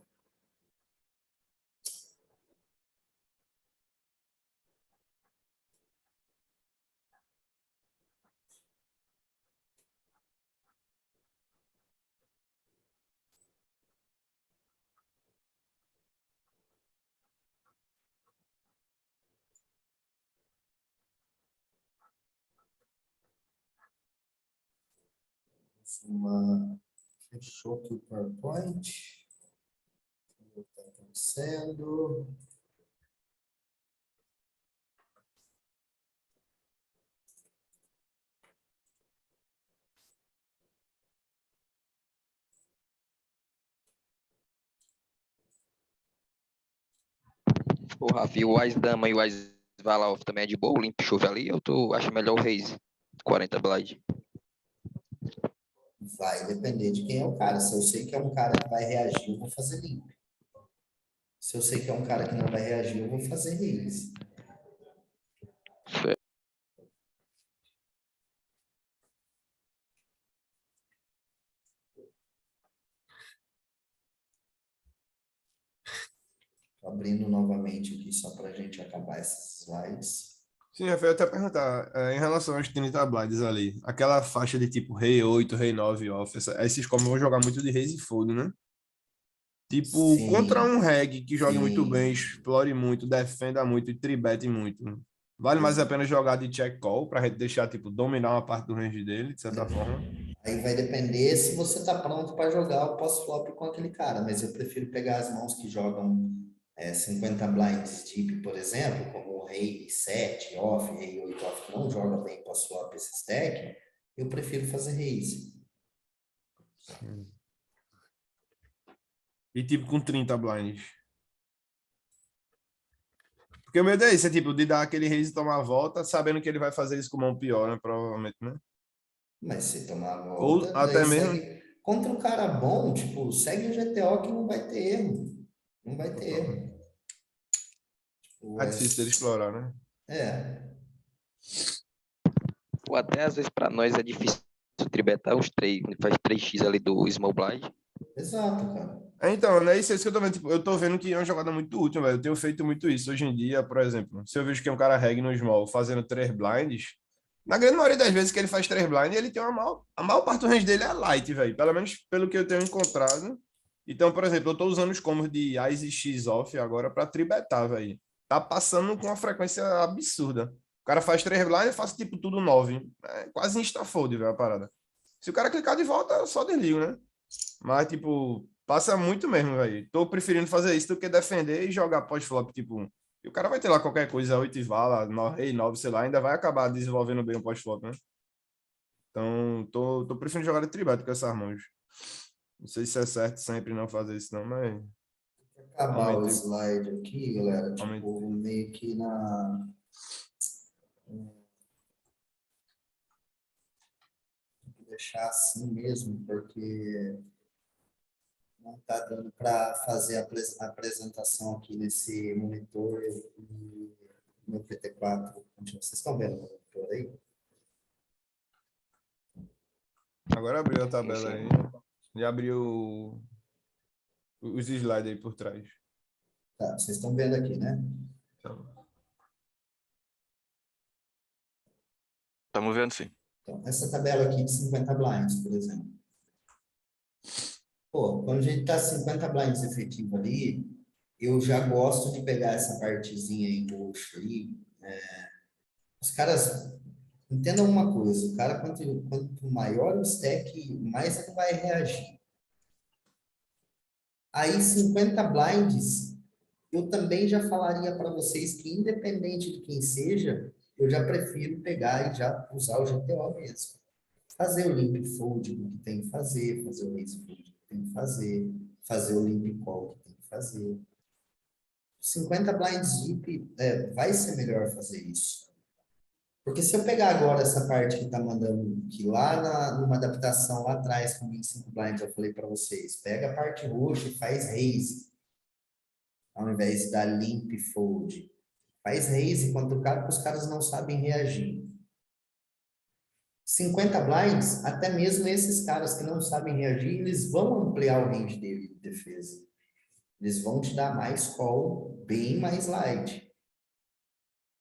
Fechou aqui o PowerPoint. O que está acontecendo? O Rafa, e o Ás Dama e o Ás Vala Off também é de boa? O Limp chove ali ou tu acha melhor o Raise? 40 blind. Vai depender de quem é o cara. Se eu sei que é um cara que vai reagir, eu vou fazer limpo. Se eu sei que é um cara que não vai reagir, eu vou fazer raise. Abrindo novamente aqui só para a gente acabar esses slides. Sim, Rafael, eu ia até perguntar, em relação aos 30 blinds ali, aquela faixa de tipo rei 8, rei 9 off, esses como vão jogar muito de raise e fold, né? Tipo, contra Sim, um reg que jogue muito bem, sim. explore muito, defenda muito e tribete muito. Vale mais a pena jogar de check call pra gente deixar, tipo, dominar uma parte do range dele, de certa forma. Aí vai depender se você está pronto para jogar o pós-flop com aquele cara, mas eu prefiro pegar as mãos que jogam 50 blinds deep, por exemplo, como o rei 7 off, rei 8 off, que não joga bem pós-flop esse stack, eu prefiro fazer raise. E tipo, com 30 blinds. Porque o medo é isso, é tipo, de dar aquele raise e tomar a volta, sabendo que ele vai fazer isso com mão pior, né? Provavelmente, né? Mas se tomar a Ou volta, daí até mesmo... segue. Contra um cara bom, tipo, segue o GTO que não vai ter erro. Não vai ter erro. Tipo, É difícil dele explorar, né? é, Ou até às vezes para nós é difícil tribetar os três, faz 3x ali do Small Blind. exato, cara. Então, né? Isso é isso que eu tô vendo. Tipo, eu tô vendo que é uma jogada muito útil, velho. Eu tenho feito muito isso. Hoje em dia, por exemplo, se eu vejo que é um cara reg no small fazendo 3 blinds, na grande maioria das vezes que ele faz 3 blinds, ele tem a maior parte do range dele é light, velho. Pelo menos pelo que eu tenho encontrado. Então, por exemplo, eu tô usando os combos de Ice e X off agora pra tribetar, velho. Tá passando com uma frequência absurda. O cara faz 3 blinds, eu faço tipo tudo 9. É quase insta-fold, velho, a parada. Se o cara clicar de volta, eu só desligo, né? Mas, tipo, passa muito mesmo, velho. Tô preferindo fazer isso do que defender e jogar pós-flop, tipo. E o cara vai ter lá qualquer coisa, 8 e vala, rei 9, sei lá, ainda vai acabar desenvolvendo bem o pós-flop, né? Então, tô preferindo jogar de tribete com essas mãos. Não sei se é certo sempre não fazer isso, não, mas. Acabar o Aumente, slide aqui, galera, aumente. tipo, meio que na. Vou deixar assim mesmo, porque não está dando para fazer a apresentação aqui nesse monitor e no PT4. Vocês estão vendo o monitor aí? Agora abriu a tabela aí. Já abriu os slides aí por trás. Tá, vocês estão vendo aqui, né? Estamos vendo sim. Então, essa tabela aqui de 50 blinds, por exemplo. Pô, quando a gente tá 50 blinds efetivo ali, eu já gosto de pegar essa partezinha em roxo aí. Os caras, entendam uma coisa, o cara, quanto maior o stack, mais ele vai reagir. Aí, 50 blinds, eu também já falaria para vocês que, independente de quem seja, eu já prefiro pegar e já usar o GTO mesmo. Fazer o limp fold que tem que fazer, fazer o raise fold que tem que fazer o limp call que tem que fazer. 50 blinds deep, vai ser melhor fazer isso. Porque se eu pegar agora essa parte que está mandando, que lá numa adaptação lá atrás, com 25 blinds, eu falei para vocês, pega a parte roxa e faz raise, ao invés de dar limp fold. Faz raise contra o cara, porque os caras não sabem reagir. 50 blinds, até mesmo esses caras que não sabem reagir, eles vão ampliar o range dele de defesa. Eles vão te dar mais call, bem mais light.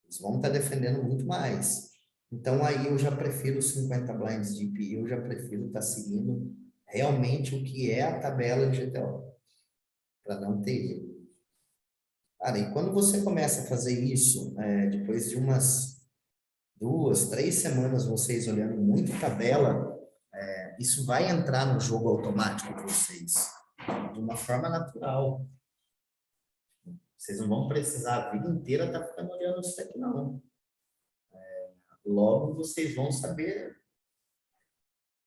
Eles vão estar defendendo muito mais. Então, aí eu já prefiro os 50 blinds deep, eu já prefiro estar seguindo realmente o que é a tabela de GTO, para não ter erro. Cara, e quando você começa a fazer isso, depois de umas 2, 3 semanas vocês olhando muito tabela, isso vai entrar no jogo automático de vocês, de uma forma natural. Vocês não vão precisar a vida inteira estar ficando olhando isso aqui, não. Logo vocês vão saber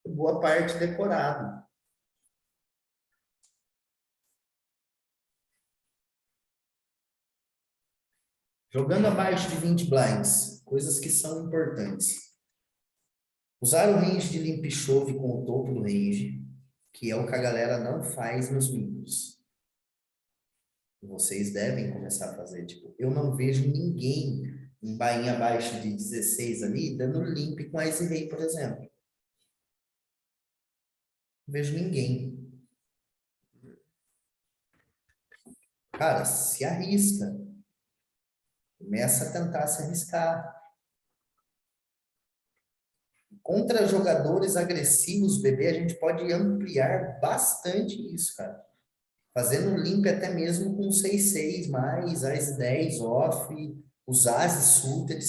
boa parte decorado. Jogando abaixo de 20 blinds, coisas que são importantes. Usar o range de limp chove com o topo do range, que é o que a galera não faz nos micros. Vocês devem começar a fazer. Tipo, eu não vejo ninguém em bainha abaixo de 16 ali dando limp com Ice Rei, por exemplo. Não vejo ninguém. cara, se arrisca. Começa a tentar se arriscar. Contra jogadores agressivos, bebê, a gente pode ampliar bastante isso, cara. Fazendo limp até mesmo com 6/6 mais, as 10 off, os ases suited.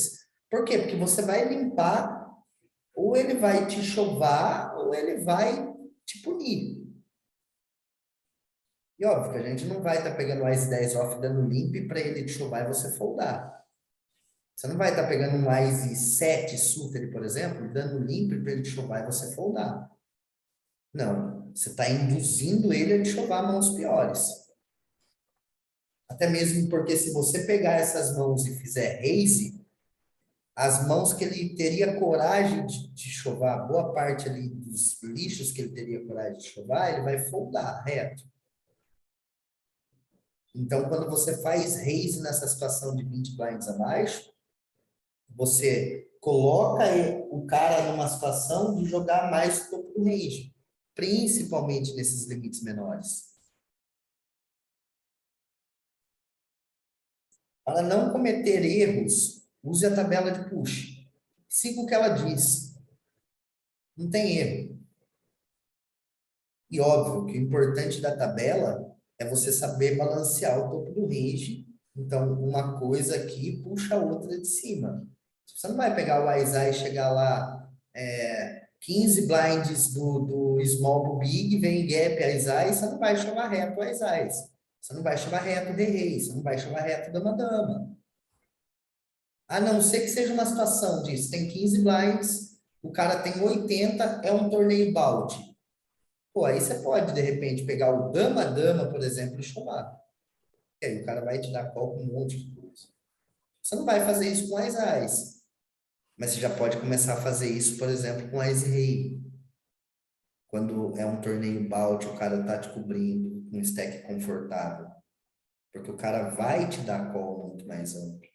Por quê? Porque você vai limpar, ou ele vai te chovar, ou ele vai te punir. E óbvio que a gente não vai estar pegando o Ice 10 off dando limp para ele te chovar e você foldar. Você não vai estar pegando um Ice 7 suited, por exemplo, dando limp para ele te chovar e você foldar. Não, você está induzindo ele a te chovar mãos piores. Até mesmo porque se você pegar essas mãos e fizer raise, as mãos que ele teria coragem de chovar, boa parte ali dos lixos que ele teria coragem de chovar, ele vai foldar reto. Então, quando você faz raise nessa situação de 20 blinds abaixo, você coloca o cara numa situação de jogar mais topo do range, principalmente nesses limites menores. Para não cometer erros, use a tabela de push. Siga o que ela diz. Não tem erro. E óbvio que o importante da tabela é você saber balancear o topo do range. Então, uma coisa aqui puxa a outra de cima. Você não vai pegar o Eye e chegar lá 15 blinds do small pro big, vem gap Eye, você não vai chamar reto Eye. Você não vai chamar reto rei, você não vai chamar reto dama-dama. A não ser que seja uma situação disso, tem 15 blinds, o cara tem 80, é um torneio balde. Pô, aí você pode, de repente, pegar o dama-dama, por exemplo, e chamar. E aí o cara vai te dar call com um monte de coisa. Você não vai fazer isso com Eye. Mas você já pode começar a fazer isso, por exemplo, com Eye rei. Quando é um torneio balde, o cara tá te cobrindo com um stack confortável. Porque o cara vai te dar call muito mais amplo.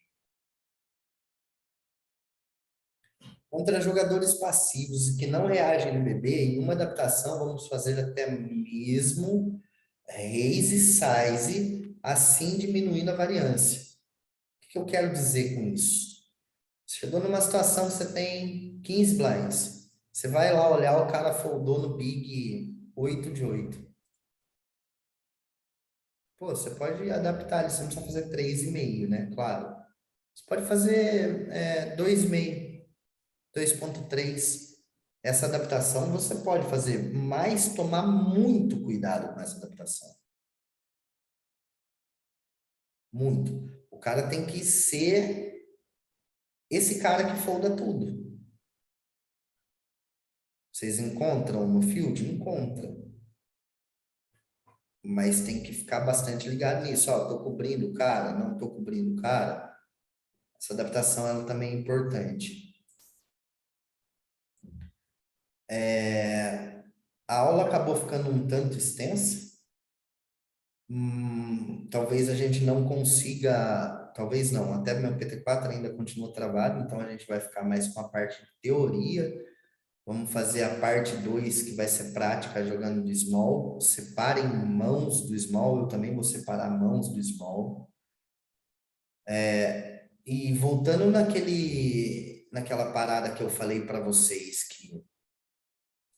Contra jogadores passivos e que não reagem no BB, em uma adaptação vamos fazer até mesmo raise size, assim diminuindo a variância. O que eu quero dizer com isso? Chegou numa situação que você tem 15 blinds. Você vai lá olhar, o cara foldou no big 8 de 8. Pô, você pode adaptar ali, você não precisa fazer 3,5, né? Claro. Você pode fazer 2,5, 2,3. Essa adaptação você pode fazer, mas tomar muito cuidado com essa adaptação. Muito. O cara tem que ser esse cara que folda tudo. Vocês encontram no field? Encontram. Mas tem que ficar bastante ligado nisso. Ó, tô cobrindo o cara, não tô cobrindo o cara. Essa adaptação ela também é importante. A aula acabou ficando um tanto extensa. Talvez a gente não consiga, talvez não, até meu PT4 ainda continua travado, então a gente vai ficar mais com a parte de teoria. Vamos fazer a parte 2, que vai ser prática jogando do small. Separem mãos do small, eu também vou separar mãos do small. E voltando naquela parada que eu falei para vocês, que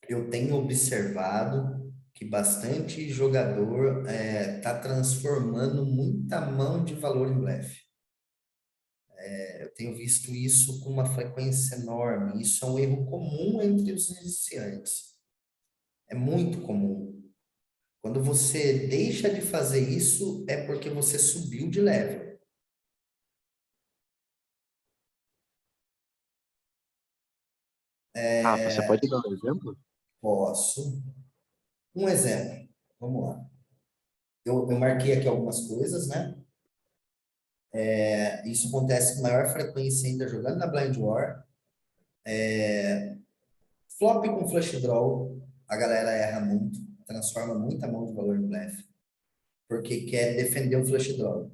eu tenho observado que bastante jogador está transformando muita mão de valor em blefe. Eu tenho visto isso com uma frequência enorme. Isso é um erro comum entre os iniciantes. É muito comum. Quando você deixa de fazer isso, é porque você subiu de level. Rafa, você pode dar um exemplo? Posso. Um exemplo. Vamos lá. Eu marquei aqui algumas coisas, né? Isso acontece com maior frequência ainda jogando na Blind War. Flop com flush draw, a galera erra muito, transforma muita mão de valor em blefe, porque quer defender o flush draw.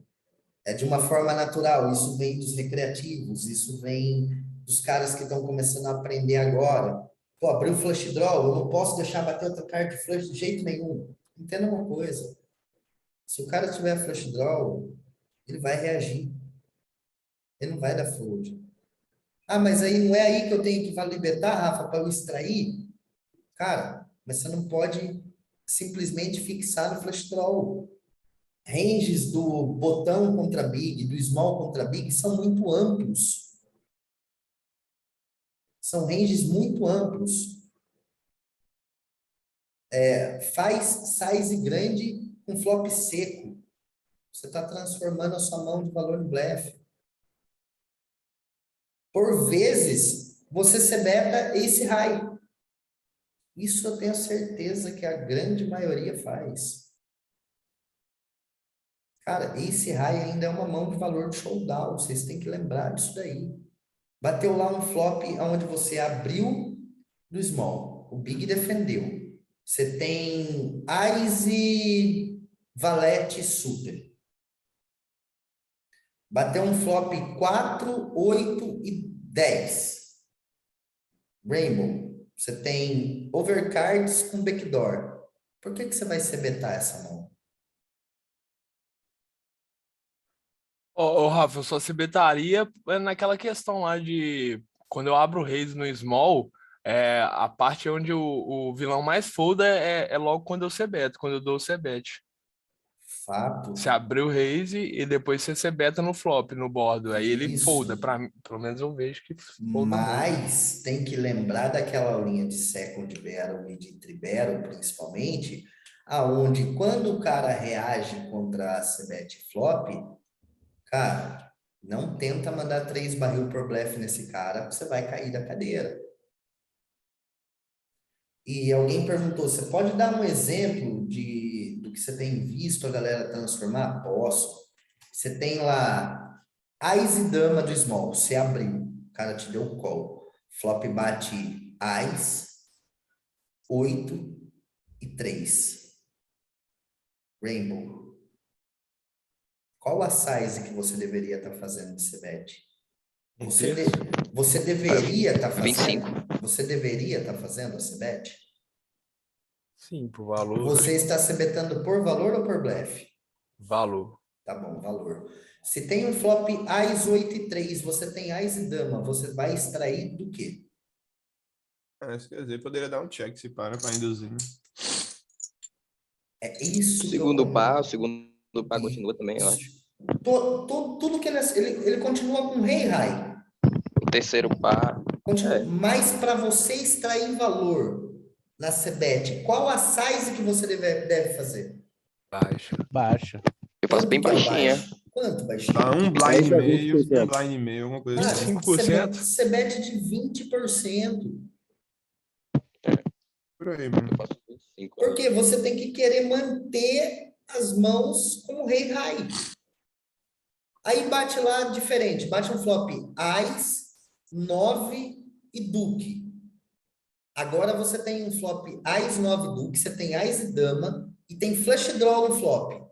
É de uma forma natural, isso vem dos recreativos, isso vem dos caras que estão começando a aprender agora. Pô, abriu o flush draw, eu não posso deixar bater outra carta de flush de jeito nenhum. Entenda uma coisa, Se o cara tiver flush draw, ele vai reagir. Ele não vai dar fold. Ah, mas aí não é aí que eu tenho que validar, betar, Rafa, para eu extrair? Cara, mas você não pode simplesmente fixar no flush draw. Ranges do botão contra big, do small contra big, são muito amplos. São ranges muito amplos. Faz size grande com flop seco. Você está transformando a sua mão de valor em blefe. Por vezes, você se beta ace high. Isso eu tenho certeza que a grande maioria faz. Cara, ace high ainda é uma mão de valor de showdown. Vocês têm que lembrar disso daí. Bateu lá um flop onde você abriu do small. O big defendeu. Você tem Ace e Valete super. Bateu um flop 4, 8 e 10. Rainbow. Você tem overcards com backdoor. Por que você vai se betar essa mão? Ô, Rafa, eu só se betaria naquela questão lá de quando eu abro o raise no small, a parte onde o vilão mais folda é logo quando eu c-beto, quando eu dou o c-bet. Fato. Você abriu o raise e depois você c-beta no flop, no bordo. Aí ele Isso. folda, pelo menos eu vejo que folda muito. Mas tem que lembrar daquela linha de second barrel e de tri-barrel, principalmente, aonde quando o cara reage contra a c-bet flop, cara, não tenta mandar 3 barril por blefe nesse cara, você vai cair da cadeira. E alguém perguntou, você pode dar um exemplo do que você tem visto a galera transformar? Posso. Você tem lá Ás e Dama do Small, você abriu, o cara te deu o call. Flop bate Ás, 8 e 3. Rainbow. Qual a size que você deveria estar fazendo de c-bet? Você deveria estar fazendo? 25. Você deveria estar fazendo a c-bet? Sim, por valor. Você está se betando por valor ou por blefe? Valor. Tá bom, valor. Se tem um flop Ás 8 e 3, você tem Ás e Dama, você vai extrair do quê? Isso quer dizer, poderia dar um check se para induzir, né? É isso. O segundo par continua também, eu acho. Tudo que ele continua com rei high. O terceiro par. Continua. Mas para você extrair valor na c-bet, qual a size que você deve fazer? Baixa. Eu faço bem Quanto que é baixinha. baixo? Quanto baixinho? Tá um blind e meio, alguma coisa Cara, assim. 5%? c-bet de 20%. Por aí, mano. Eu faço 25. Porque você tem que querer manter as mãos com o rei high. Aí bate lá diferente, bate um flop Ás, 9 e Duque. Agora você tem um flop Ás, 9 Duque, você tem Ás e Dama e tem flush draw no flop.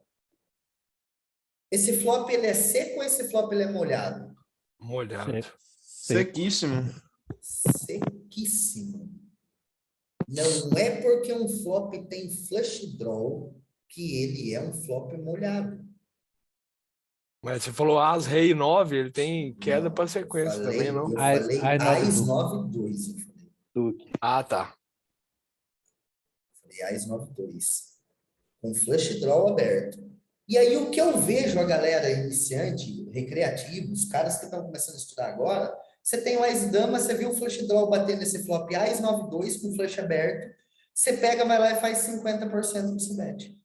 Esse flop ele é seco ou esse flop ele é molhado? Molhado. Sequíssimo. Sequíssimo. Não é porque um flop tem flush draw que ele é um flop molhado. Mas você falou As, Rei 9, ele tem queda Não, para sequência eu falei, também, não? Eu falei Ás 9 Ás 9 2. Eu falei. Duque. Ah, tá. Falei Ás 9 2. Com flush draw aberto. E aí o que eu vejo a galera iniciante, recreativa, os caras que estão começando a estudar agora, você tem o Ás Dama, você viu o flush draw bater nesse flop Ás 9 2 com flush aberto, você pega, vai lá e faz 50% do c-bet.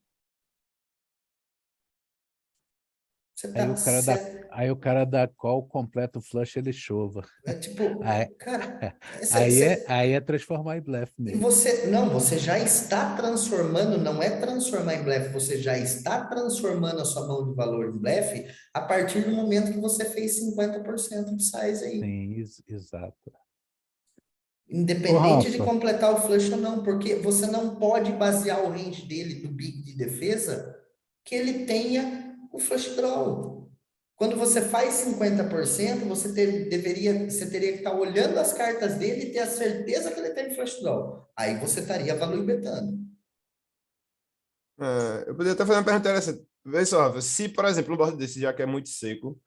Aí o cara dá call, completa o flush, ele chova. É tipo, cara... Aí é transformar em blefe E mesmo. você já está transformando, não é transformar em blefe, você já está transformando a sua mão de valor em blefe a partir do momento que você fez 50% de size aí. Sim, exato. Independente de completar o flush ou não, porque você não pode basear o range dele do big de defesa que ele tenha o flush draw. Quando você faz 50%, você teria que estar olhando as cartas dele e ter a certeza que ele tem flush draw. Aí você estaria valor betando. Eu poderia até fazer uma pergunta interessante. Vê só, Rafa, se, por exemplo, um board desse já que é muito seco,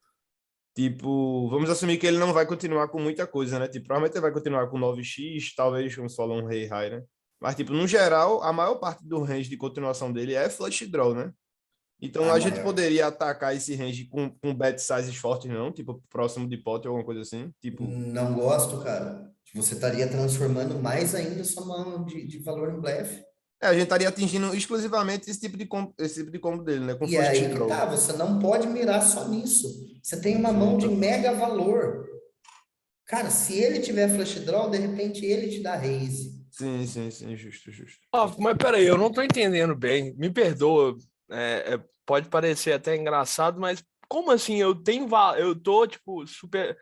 tipo, vamos assumir que ele não vai continuar com muita coisa, né? Tipo, provavelmente ele vai continuar com 9x, talvez, como você falou, um rei high, né? Mas, tipo, no geral, a maior parte do range de continuação dele é flush draw, né? Então, A a gente maior. poderia atacar esse range com bet sizes fortes, não? Tipo, próximo de pot ou alguma coisa assim. Tipo, Não gosto, cara. Você estaria transformando mais ainda sua mão de valor em blefe. a gente estaria atingindo exclusivamente esse tipo de combo dele, né? Com E é flush aí que draw. tá, você não pode mirar só nisso. Você tem uma Sim, mão de tá. mega valor. Cara, se ele tiver flush draw, de repente ele te dá raise. Sim, justo. Mas peraí, eu não tô entendendo bem. Me perdoa. Pode parecer até engraçado, mas como assim? Eu tô, tipo, super.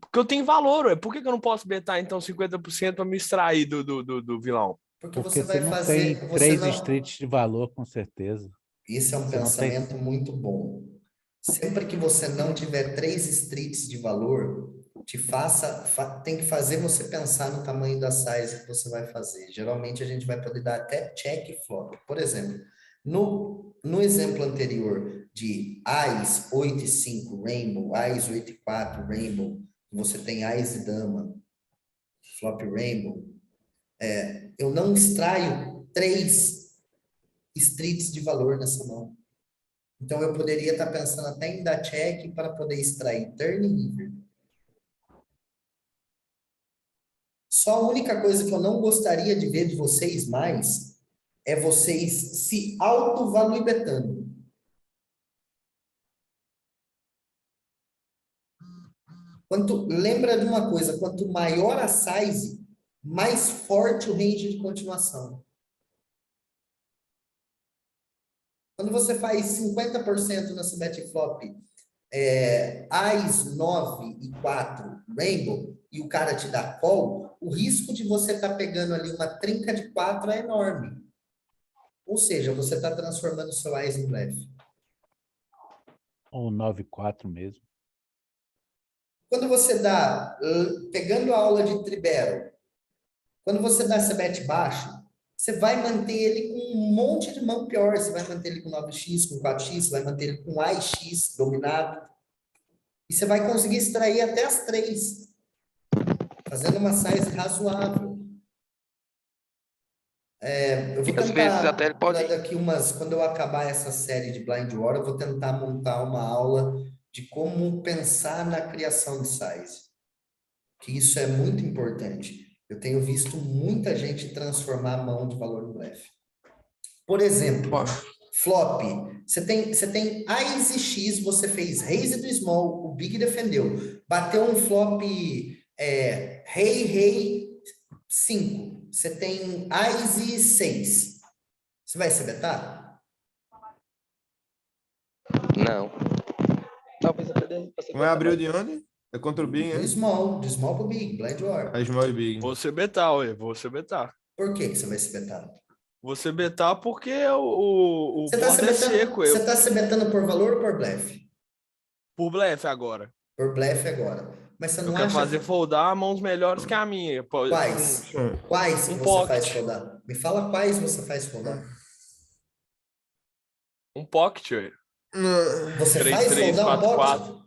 Porque eu tenho valor, ué. Por que eu não posso betar, então, 50% para me extrair do vilão? Porque Porque você você vai não fazer. tem Você 3 não. streets de valor, com certeza. Isso é um Você não tem. pensamento muito bom. Sempre que você não tiver 3 streets de valor, tem que fazer você pensar no tamanho da size que você vai fazer. Geralmente a gente vai poder dar até check e flop. Por exemplo, no exemplo anterior de Ás 8 e 5 Rainbow, Ás 8 e 4 Rainbow, você tem Ás e Dama, flop Rainbow, eu não extraio 3 streets de valor nessa mão. Então, eu poderia estar pensando até em dar check para poder extrair turn e river. Só a única coisa que eu não gostaria de ver de vocês mais é vocês se auto-validando. Lembra de uma coisa, quanto maior a size, mais forte o range de continuação. Quando você faz 50% nessa bet flop, Ás 9 e 4 Rainbow, e o cara te dá call, o risco de você estar pegando ali uma trinca de 4 é enorme. Ou seja, você está transformando o seu Ás em blefe. Ou 9-4 mesmo. Quando você dá, pegando a aula de Tribero, quando você dá essa bet baixo, você vai manter ele com um monte de mão pior. Você vai manter ele com 9x, com 4x, você vai manter ele com AX dominado. E você vai conseguir extrair até as 3, fazendo uma size razoável. Eu vou E às vezes tentar, até ele pode. quando eu acabar essa série de Blind War, eu vou tentar montar uma aula de como pensar na criação de size. Que isso é muito importante. Eu tenho visto muita gente transformar a mão de valor no blefe. Por exemplo, flop. Você tem Ás e X, você fez raise do small, o big defendeu. Bateu um flop rei 5. Você tem Ás e 6. Você vai se betar? Não. Talvez até Como é abril de onde? É contra o Big, Do né? small pro big, blind war. A Small e Big. Você betar, ué. Você betar. Por que você vai se betar? Você betar porque o Você tá board é seco. você tá se betando por valor ou por blefe? Por blefe agora. Por blefe agora. Mas você Eu não quero acha fazer foldar mãos melhores que a minha. quais? Quais Um você pocket. faz foldar? Me fala quais você faz foldar. Um pocket, ué. Você 3, faz 3, foldar um 4, pocket? 4.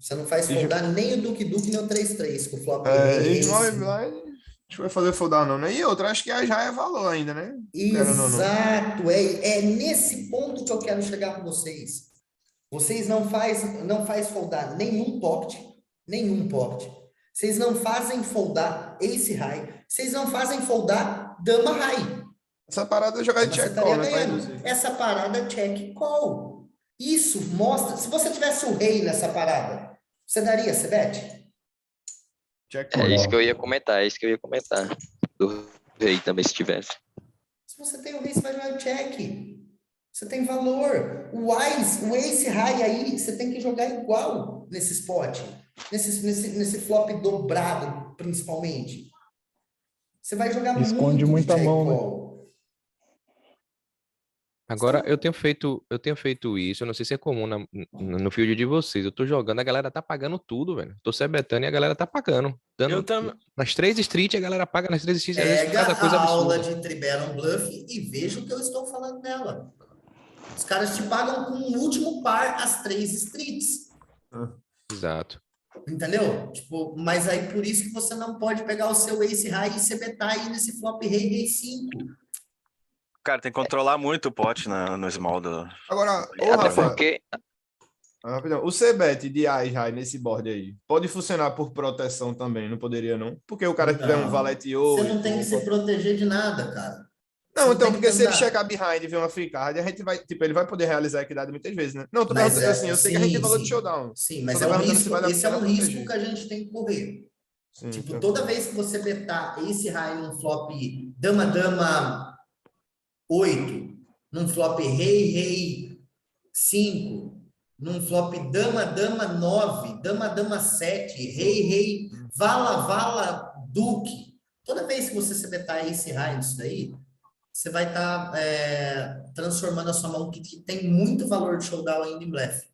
Você não faz foldar nem o Duque Duque nem o 3-3 com o flop rei, Small e sim. Blind, a gente vai fazer foldar não, né? E outra, acho que a já é valor ainda, né? Querendo ou não. Exato, é nesse ponto que eu quero chegar com vocês. Vocês não faz foldar nenhum pocket. Vocês não fazem foldar ace high. Vocês não fazem foldar dama high. Essa parada é jogar de Você check estaria call, né? ganhando. Essa parada é check call. Isso mostra. Se você tivesse o rei nessa parada, você daria cebete? Check call. É isso que eu ia comentar, Do rei também, se tivesse. Se você tem o rei, você vai jogar o check. Você tem valor. O ace high aí, você tem que jogar igual nesse spot. Nesse flop dobrado, principalmente. Você vai jogar Esconde muito muita check mão, né? call. Agora, eu tenho feito isso, eu não sei se é comum no field de vocês. Eu tô jogando, a galera tá pagando tudo, velho. Tô sebetando e a galera tá pagando. Eu também. Nas 3 streets, a galera paga nas 3 streets, às vezes Pega cada coisa a aula absurda. de Triberon Bluff e veja o que eu estou falando nela. Os caras te pagam com o último par as 3 streets. Exato. Entendeu? Tipo, mas aí por isso que você não pode pegar o seu ace high e você betar aí nesse flop rei 5. Cara, tem que controlar muito o pot no small do... Agora, ô Até Rafa, porque rapidão, o C-bet de Ais high nesse board aí, pode funcionar por proteção também, não poderia não? Porque o cara tiver um Não. valete Você 8... não tem que se proteger de nada, cara. Não, Você então, tem que porque se ele tentar. checar behind e ver uma free card, a gente vai, tipo, ele vai poder realizar a equidade muitas vezes, né? Não, tô Mas perguntando assim, eu sei que a gente tem valor de sim, showdown. sim, mas Só é tô um perguntando se risco, vai dar esse é pena um risco proteger. que a gente tem que correr. Sim, Tipo, tranquilo. toda vez que você betar esse high num flop dama 8, num flop rei 5, num flop dama 9, dama 7, rei vala duque. Toda vez que você se betar esse high nisso daí, você vai estar transformando a sua mão que tem muito valor de showdown ainda em blefe.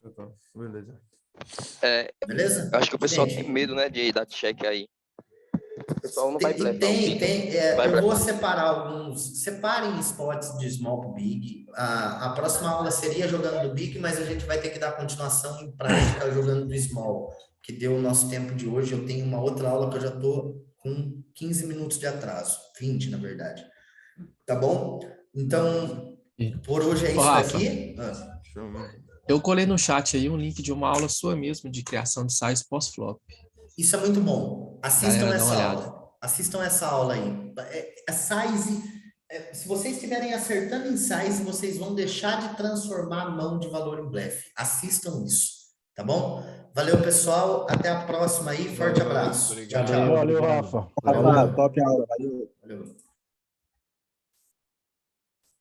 Então, beleza. Beleza? eu acho que o pessoal tem Gente, medo, né, de dar check aí. O pessoal não vai blefar o tem, big. Vai eu vou blefar. separar alguns, separem spots de small pro big. A próxima aula seria jogando do big, mas a gente vai ter que dar continuação em prática jogando do small, que deu o nosso tempo de hoje. Eu tenho uma outra aula que eu já tô com 15 minutos de atraso, 20 na verdade. Tá bom? Então, por hoje é Ô, isso Rafa. daqui. Eu colei no chat aí um link de uma aula sua mesmo de criação de size pós-flop. Isso é muito bom. Assistam Galera, dá essa uma aula. olhada. Assistam essa aula aí. A size, se vocês estiverem acertando em size, vocês vão deixar de transformar a mão de valor em blefe. Assistam isso, tá bom? Valeu, pessoal. Até a próxima aí. Forte abraço. Tchau, tchau. Valeu, Rafa. Valeu. Top aula, valeu. Valeu.